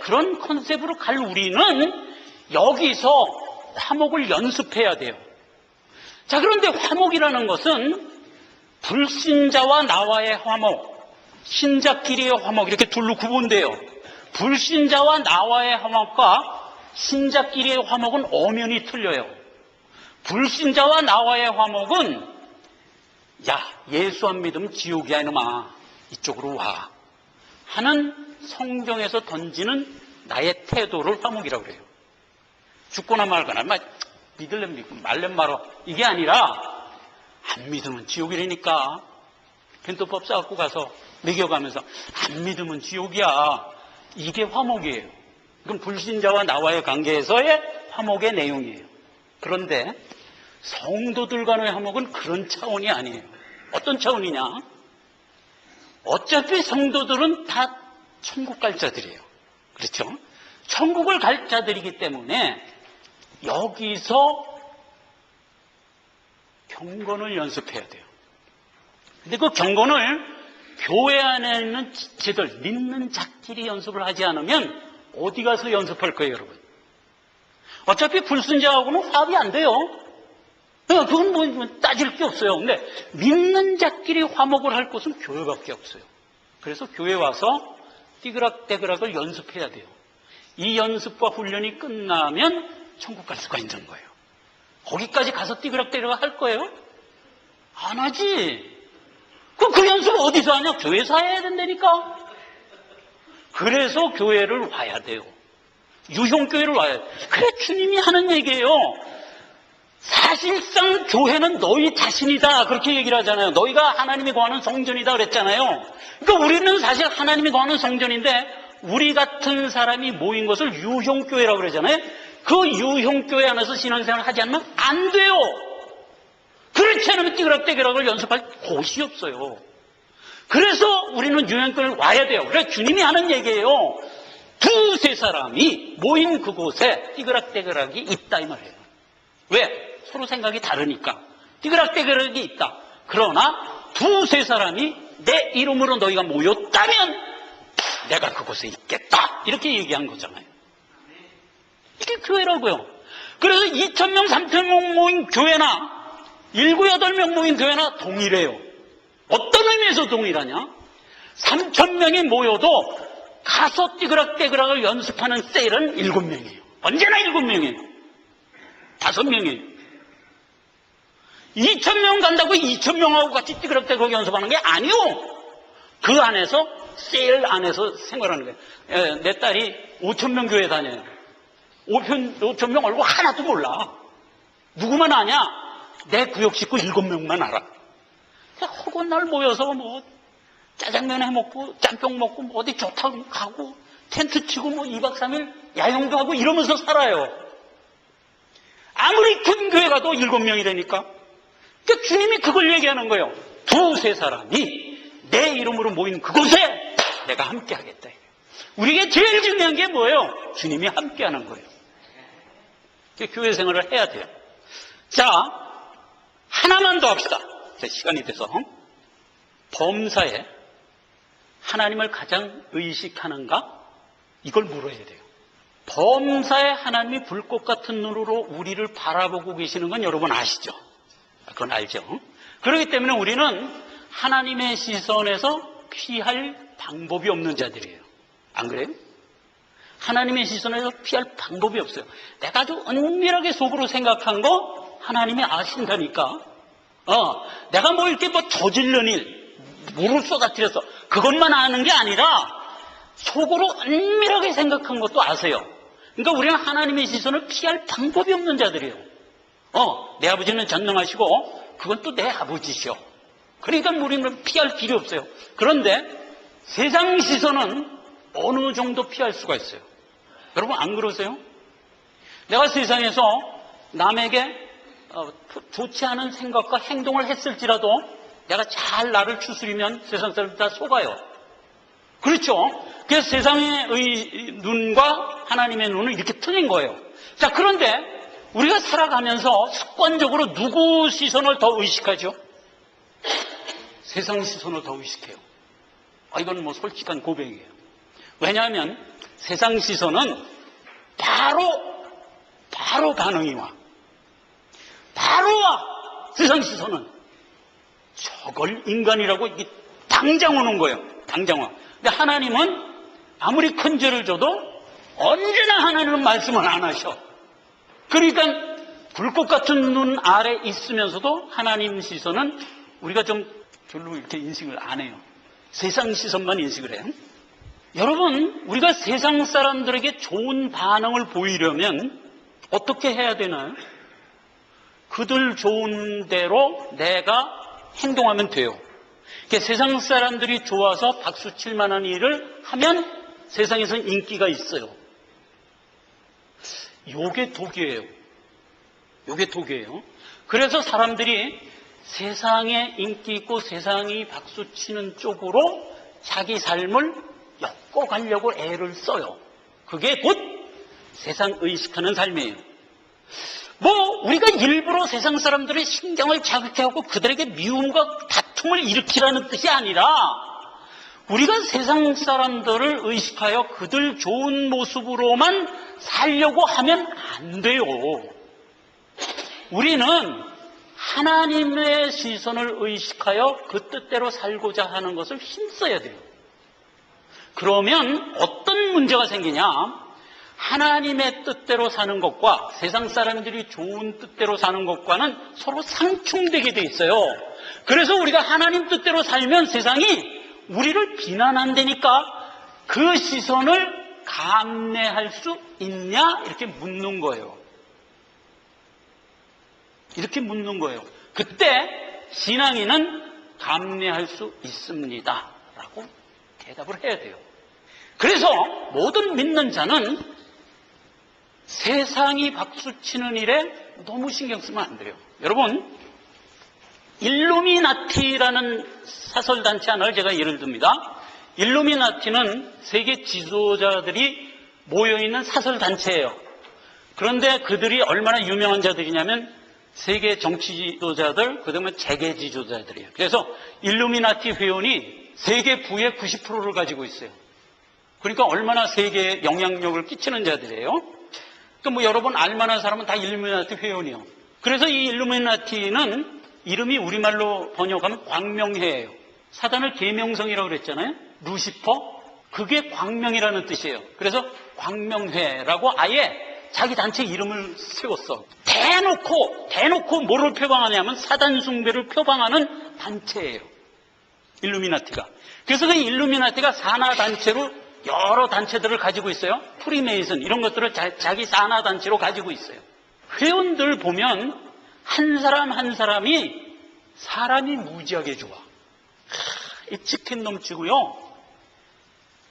그런 컨셉으로 갈 우리는 여기서 화목을 연습해야 돼요. 자, 그런데 화목이라는 것은 불신자와 나와의 화목, 신자끼리의 화목 이렇게 둘로 구분돼요. 불신자와 나와의 화목과 신자끼리의 화목은 엄연히 틀려요. 불신자와 나와의 화목은 야, 예수 안 믿으면 지옥이야 이놈아, 이쪽으로 와 하는 성경에서 던지는 나의 태도를 화목이라고 그래요. 죽거나 말거나 믿을래 믿고 말래 말어 이게 아니라 안 믿으면 지옥이라니까. 벤토법 싸갖고 가서 먹여가면서 안 믿으면 지옥이야. 이게 화목이에요. 그럼 불신자와 나와의 관계에서의 화목의 내용이에요. 그런데 성도들 간의 화목은 그런 차원이 아니에요. 어떤 차원이냐? 어차피 성도들은 다 천국 갈 자들이에요. 그렇죠? 천국을 갈 자들이기 때문에 여기서 경건을 연습해야 돼요. 근데 그 경건을 교회 안에 있는 지체들, 믿는 자끼리 연습을 하지 않으면 어디 가서 연습할 거예요, 여러분? 어차피 불순자하고는 화합이 안 돼요. 그건 뭐 따질 게 없어요. 근데 믿는 자끼리 화목을 할 곳은 교회밖에 없어요. 그래서 교회 와서 띠그락떼그락을 연습해야 돼요. 이 연습과 훈련이 끝나면 천국 갈 수가 있는 거예요. 거기까지 가서 띠그락떼그락 할 거예요? 안 하지. 그 연습을 어디서 하냐? 교회에서 해야 된다니까. 그래서 교회를 와야 돼요. 유형교회를 와야 돼요. 그래 주님이 하는 얘기예요. 사실상 교회는 너희 자신이다 그렇게 얘기를 하잖아요. 너희가 하나님이 거하는 성전이다 그랬잖아요. 그러니까 우리는 사실 하나님이 거하는 성전인데 우리 같은 사람이 모인 것을 유형교회라고 그러잖아요. 그 유형교회 안에서 신앙생활을 하지 않으면 안 돼요. 그렇지 않으면 띠그락떼그락을 연습할 곳이 없어요. 그래서 우리는 유형교회를 와야 돼요. 그래서 주님이 하는 얘기예요. 두세 사람이 모인 그곳에 띠그락떼그락이 있다 이 말이에요. 왜? 서로 생각이 다르니까. 띠그락떼그락이 있다. 그러나 두세 사람이 내 이름으로 너희가 모였다면 내가 그곳에 있겠다. 이렇게 얘기한 거잖아요. 이게 교회라고요. 그래서 2,000명, 3,000명 모인 교회나 7, 8명 모인 교회나 동일해요. 어떤 의미에서 동일하냐? 3,000명이 모여도 가서 띠그락떼그락을 연습하는 셀은 7명이에요. 언제나 7명이에요. 5명이에요. 2,000명 간다고 2,000명하고 같이 띠그락떼그락 연습하는 게 아니요. 그 안에서 셀 안에서 생활하는 거예요. 내 딸이 5,000명 교회 다녀요. 5,000명 얼굴 하나도 몰라. 누구만 아냐? 내 구역 식구 7명만 알아. 허구한 날 모여서 뭐 짜장면 해 먹고 짬뽕 먹고 뭐 어디 좋다고 가고 텐트 치고 뭐 2박 3일 야영도 하고 이러면서 살아요. 아무리 큰 교회 가도 7명이라니까. 그러니까 주님이 그걸 얘기하는 거예요. 두세 사람이 내 이름으로 모인 그곳에 내가 함께 하겠다. 우리에게 제일 중요한 게 뭐예요? 주님이 함께 하는 거예요. 교회 생활을 해야 돼요. 자, 하나만 더 합시다. 시간이 돼서. 범사에 하나님을 가장 의식하는가? 이걸 물어야 돼요. 범사에 하나님이 불꽃 같은 눈으로 우리를 바라보고 계시는 건 여러분 아시죠? 그건 알죠? 그렇기 때문에 우리는 하나님의 시선에서 피할 방법이 없는 자들이에요. 안 그래요? 하나님의 시선에서 피할 방법이 없어요. 내가 아주 은밀하게 속으로 생각한 거 하나님이 아신다니까. 내가 뭐 이렇게 뭐 저질른 일, 물을 쏟아뜨려서 그것만 아는 게 아니라 속으로 은밀하게 생각한 것도 아세요. 그러니까 우리는 하나님의 시선을 피할 방법이 없는 자들이에요. 내 아버지는 전능하시고 그건 또 내 아버지시오. 그러니까 우리는 피할 필요 없어요. 그런데 세상 시선은 어느 정도 피할 수가 있어요. 여러분 안 그러세요? 내가 세상에서 남에게 좋지 않은 생각과 행동을 했을지라도 내가 잘 나를 추스리면 세상 사람들 다 속아요. 그렇죠? 그래서 세상의 눈과 하나님의 눈은 이렇게 틀린 거예요. 자, 그런데 우리가 살아가면서 습관적으로 누구 시선을 더 의식하죠? 세상 시선을 더 의식해요. 이건 뭐 솔직한 고백이에요. 왜냐하면 세상 시선은 바로 반응이 와. 바로 와. 세상 시선은 저걸 인간이라고 이게 당장 오는 거예요. 당장 와. 근데 하나님은 아무리 큰 죄를 줘도 언제나 하나님은 말씀을 안 하셔. 그러니까 불꽃 같은 눈 아래 있으면서도 하나님 시선은 우리가 좀 별로 이렇게 인식을 안 해요. 세상 시선만 인식을 해요. 여러분, 우리가 세상 사람들에게 좋은 반응을 보이려면 어떻게 해야 되나요? 그들 좋은 대로 내가 행동하면 돼요. 세상 사람들이 좋아서 박수 칠 만한 일을 하면 세상에서는 인기가 있어요. 요게 독이에요. 요게 독이에요. 그래서 사람들이 세상에 인기 있고 세상이 박수 치는 쪽으로 자기 삶을 엮어가려고 애를 써요. 그게 곧 세상 의식하는 삶이에요. 우리가 일부러 세상 사람들의 신경을 자극해 하고 그들에게 미움과 다툼을 일으키라는 뜻이 아니라 우리가 세상 사람들을 의식하여 그들 좋은 모습으로만 살려고 하면 안 돼요. 우리는 하나님의 시선을 의식하여 그 뜻대로 살고자 하는 것을 힘써야 돼요. 그러면 어떤 문제가 생기냐? 하나님의 뜻대로 사는 것과 세상 사람들이 좋은 뜻대로 사는 것과는 서로 상충되게 돼 있어요. 그래서 우리가 하나님 뜻대로 살면 세상이 우리를 비난한다니까 그 시선을 감내할 수 있냐? 이렇게 묻는 거예요. 이렇게 묻는 거예요. 그때 신앙인은 감내할 수 있습니다 라고 대답을 해야 돼요. 그래서 모든 믿는 자는 세상이 박수치는 일에 너무 신경 쓰면 안 돼요. 여러분, 일루미나티라는 사설단체 하나를 제가 예를 듭니다. 일루미나티는 세계 지도자들이 모여있는 사설단체예요. 그런데 그들이 얼마나 유명한 자들이냐면 세계 정치 지도자들, 그 다음에 재계 지도자들이에요. 그래서 일루미나티 회원이 세계 부의 90%를 가지고 있어요. 그러니까 얼마나 세계에 영향력을 끼치는 자들이에요. 그러니까 여러분 알만한 사람은 다 일루미나티 회원이에요. 그래서 이 일루미나티는 이름이 우리말로 번역하면 광명회예요. 사단을 계명성이라고 그랬잖아요. 루시퍼. 그게 광명이라는 뜻이에요. 그래서 광명회라고 아예 자기 단체 이름을 세웠어. 대놓고 뭐를 표방하냐면 사단 숭배를 표방하는 단체예요. 일루미나티가. 그래서 그 일루미나티가 산하 단체로 여러 단체들을 가지고 있어요. 프리메이슨 이런 것들을 자기 산하 단체로 가지고 있어요. 회원들 보면 한 사람 한 사람이 사람이 무지하게 좋아. 이 치킨 넘치고요.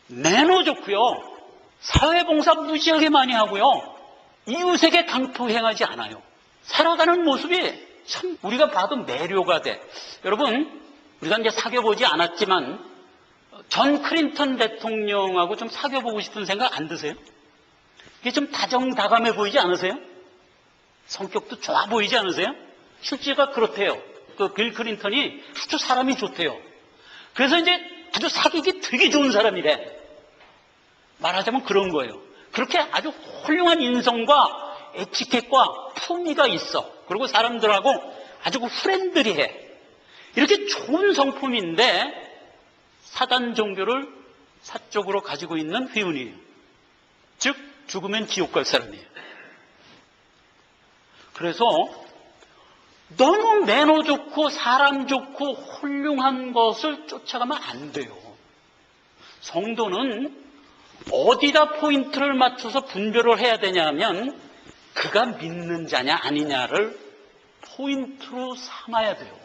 매너 좋고요. 사회봉사 무지하게 많이 하고요. 이웃에게 강토행하지 않아요. 살아가는 모습이 참 우리가 봐도 매료가 돼. 여러분, 우리가 이제 사귀어보지 않았지만 전 클린턴 대통령하고 좀 사귀어보고 싶은 생각 안 드세요? 이게 좀 다정다감해 보이지 않으세요? 성격도 좋아 보이지 않으세요? 실제가 그렇대요. 그 빌 클린턴이 아주 사람이 좋대요. 그래서 이제 아주 사귀기 되게 좋은 사람이래. 말하자면 그런 거예요. 그렇게 아주 훌륭한 인성과 에티켓과 품위가 있어. 그리고 사람들하고 아주 프렌들리해. 이렇게 좋은 성품인데 사단 종교를 사적으로 가지고 있는 회원이에요. 즉 죽으면 지옥 갈 사람이에요. 그래서 너무 매너 좋고 사람 좋고 훌륭한 것을 쫓아가면 안 돼요. 성도는 어디다 포인트를 맞춰서 분별을 해야 되냐면 그가 믿는 자냐 아니냐를 포인트로 삼아야 돼요.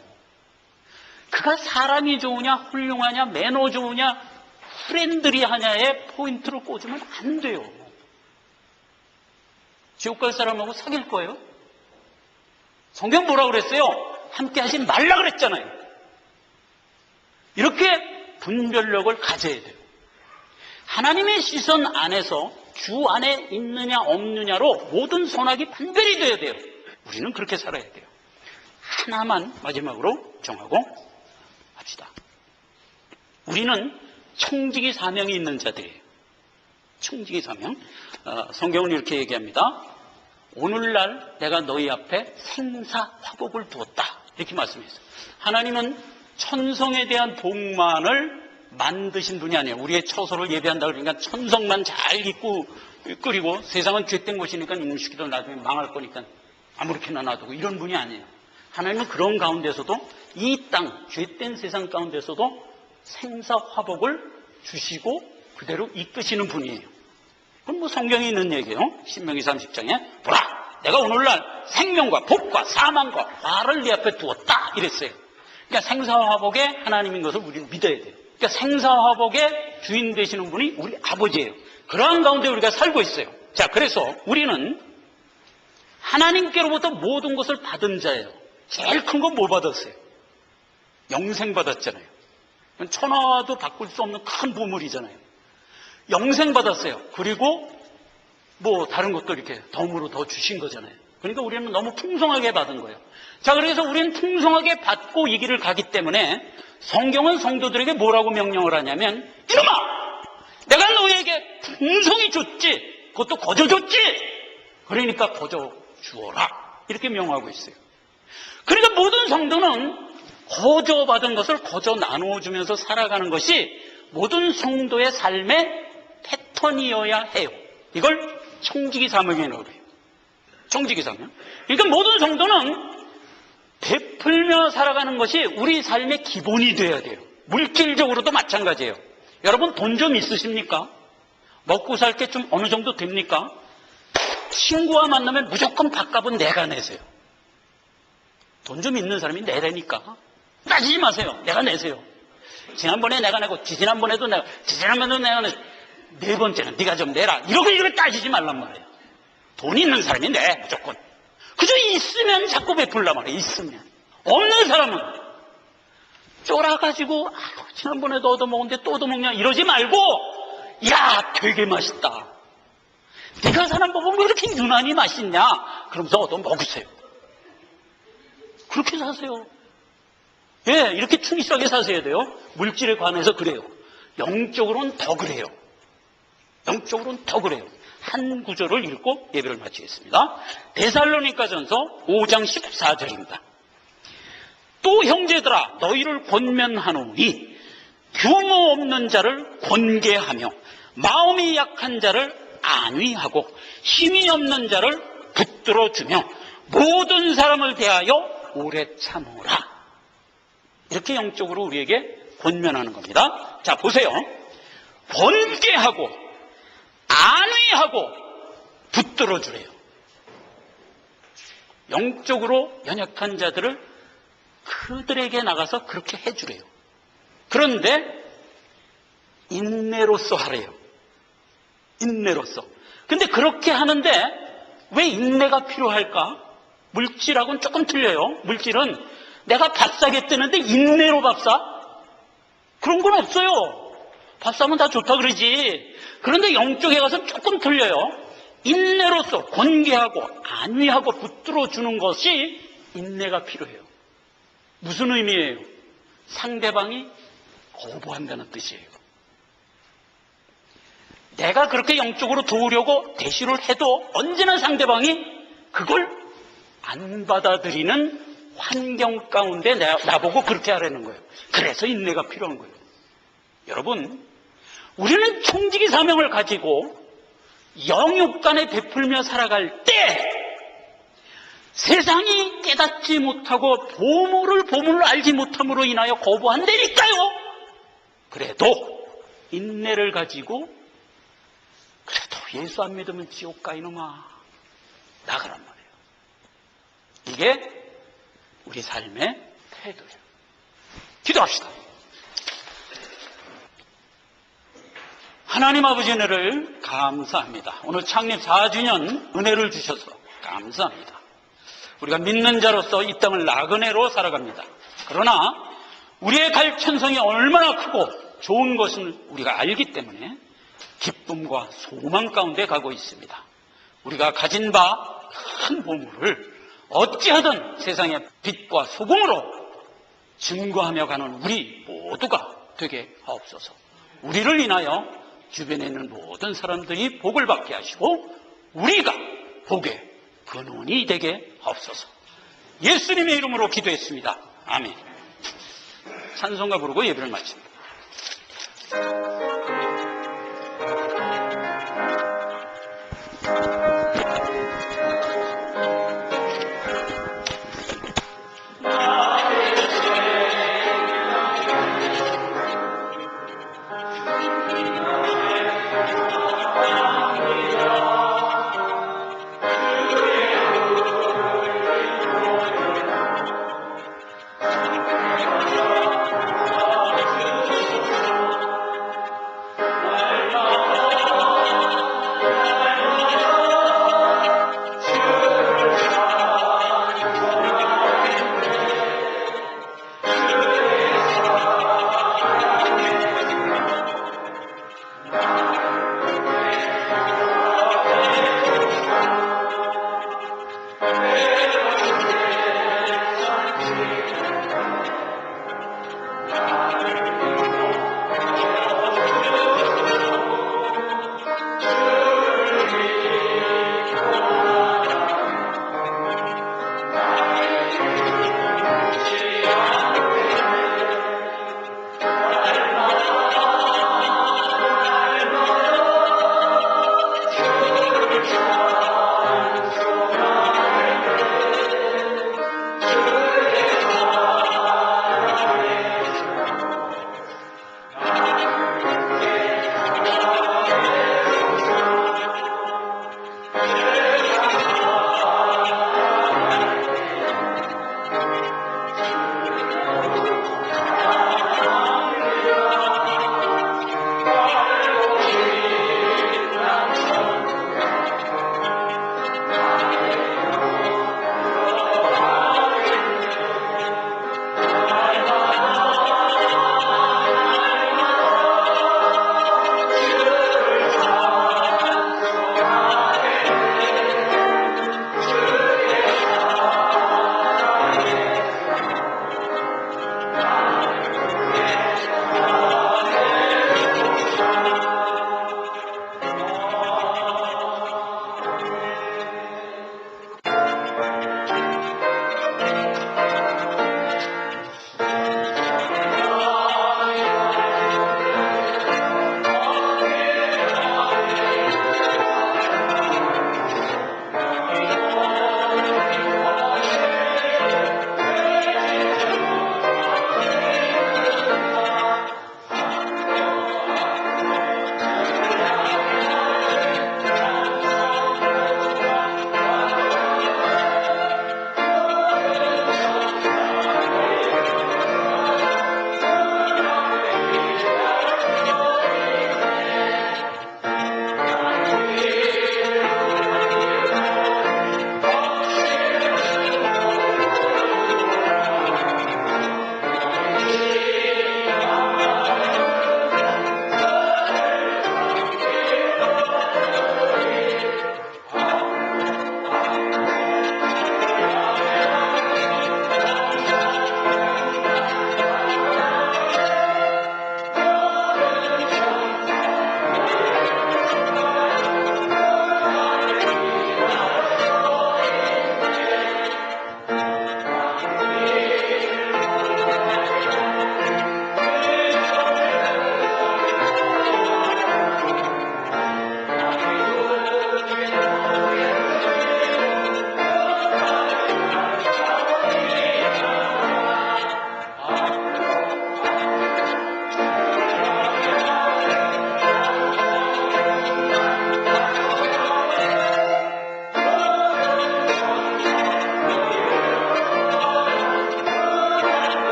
그가 사람이 좋으냐 훌륭하냐 매너 좋으냐 프렌들리하냐에 포인트를 꽂으면 안 돼요. 지옥 갈 사람하고 사귈 거예요? 성경 뭐라 그랬어요? 함께 하지 말라 그랬잖아요. 이렇게 분별력을 가져야 돼요. 하나님의 시선 안에서 주 안에 있느냐 없느냐로 모든 선악이 분별이 돼야 돼요. 우리는 그렇게 살아야 돼요. 하나만 마지막으로 정하고 합시다. 우리는 청지기 사명이 있는 자들이에요. 청지기 사명. 성경은 이렇게 얘기합니다. 오늘날 내가 너희 앞에 생사화복을 두었다. 이렇게 말씀했어요. 하나님은 천성에 대한 복만을 만드신 분이 아니에요. 우리의 처소를 예배한다 그러니까 천성만 잘 입고 끓이고 세상은 죄된 곳이니까 이놈 시키도 나중에 망할 거니까 아무렇게나 놔두고 이런 분이 아니에요. 하나님은 그런 가운데서도 이 땅, 죄된 세상 가운데서도 생사화복을 주시고 그대로 이끄시는 분이에요. 그건 뭐 성경에 있는 얘기예요. 신명기 30장에 보라, 내가 오늘날 생명과 복과 사망과 화를 네 앞에 두었다 이랬어요. 그러니까 생사화복의 하나님인 것을 우리는 믿어야 돼요. 그러니까 생사화복의 주인 되시는 분이 우리 아버지예요. 그러한 가운데 우리가 살고 있어요. 자, 그래서 우리는 하나님께로부터 모든 것을 받은 자예요. 제일 큰 건 뭘 받았어요? 영생 받았잖아요. 천하도 바꿀 수 없는 큰 보물이잖아요. 영생 받았어요. 그리고 뭐 다른 것도 이렇게 덤으로 더 주신 거잖아요. 그러니까 우리는 너무 풍성하게 받은 거예요. 자, 그래서 우리는 풍성하게 받고 이 길을 가기 때문에 성경은 성도들에게 뭐라고 명령을 하냐면 이놈아! 내가 너에게 풍성히 줬지! 그것도 거저 줬지! 그러니까 거저 주어라! 이렇게 명하고 있어요. 그러니까 모든 성도는 거저 받은 것을 거저 나누어주면서 살아가는 것이 모든 성도의 삶의 패턴이어야 해요. 이걸 청지기 사명이라고 해요. 청지기 사명. 그러니까 모든 성도는 베풀며 살아가는 것이 우리 삶의 기본이 돼야 돼요. 물질적으로도 마찬가지예요. 여러분 돈 좀 있으십니까? 먹고 살 게 좀 어느 정도 됩니까? 친구와 만나면 무조건 밥값은 내가 내세요. 돈 좀 있는 사람이 내라니까. 따지지 마세요. 내가 내세요. 지난번에 내가 내고 지지난번에도 내가 지지난번에도 내가 내고 네 번째는 네가 좀 내라. 이렇게 따지지 말란 말이에요. 돈 있는 사람이 내 무조건. 그저 있으면 자꾸 베풀란 말이에요. 있으면. 없는 사람은 쫄아가지고 지난번에도 얻어먹었는데 또 얻어먹냐 이러지 말고 야 되게 맛있다. 네가 사는 법은 왜 이렇게 유난히 맛있냐 그러면서 얻어먹으세요. 그렇게 사세요. 예, 이렇게 충실하게 사셔야 돼요. 물질에 관해서 그래요. 영적으로는 더 그래요. 영적으로는 더 그래요. 한 구절을 읽고 예배를 마치겠습니다. 데살로니가전서 5장 14절입니다. 또 형제들아 너희를 권면하노니 규모 없는 자를 권계하며 마음이 약한 자를 안위하고 힘이 없는 자를 붙들어주며 모든 사람을 대하여 오래 참으라. 이렇게 영적으로 우리에게 권면하는 겁니다. 자, 보세요. 권계하고 안위하고 붙들어주래요. 영적으로 연약한 자들을 그들에게 나가서 그렇게 해주래요. 그런데 인내로서 하래요. 인내로서. 근데 그렇게 하는데 왜 인내가 필요할까? 물질하고는 조금 틀려요. 물질은 내가 밥 사겠다는데 인내로 밥 사? 그런 건 없어요. 밥 사면 다 좋다 그러지. 그런데 영적에 가서 조금 틀려요. 인내로서 권계하고 안위하고 붙들어 주는 것이 인내가 필요해요. 무슨 의미예요? 상대방이 거부한다는 뜻이에요. 내가 그렇게 영적으로 도우려고 대시를 해도 언제나 상대방이 그걸 안 받아들이는 환경 가운데 나보고 그렇게 하라는 거예요. 그래서 인내가 필요한 거예요. 여러분, 우리는 총직이 사명을 가지고 영육간에 베풀며 살아갈 때 세상이 깨닫지 못하고 보물을 알지 못함으로 인하여 거부한다니까요. 그래도 인내를 가지고 그래도 예수 안 믿으면 지옥 가 이놈아 나가란 말이에요. 이게 우리 삶의 태도예요. 기도합시다. 하나님 아버지 은혜를 감사합니다. 오늘 창립 4주년 은혜를 주셔서 감사합니다. 우리가 믿는 자로서 이 땅을 나그네로 살아갑니다. 그러나 우리의 갈 천성이 얼마나 크고 좋은 것은 우리가 알기 때문에 기쁨과 소망 가운데 가고 있습니다. 우리가 가진 바 큰 보물을 어찌하든 세상의 빛과 소금으로 증거하며 가는 우리 모두가 되게 하옵소서. 우리를 인하여 주변에 있는 모든 사람들이 복을 받게 하시고 우리가 복의 근원이 되게 하옵소서. 예수님의 이름으로 기도했습니다. 아멘. 찬송가 부르고 예배를 마칩니다.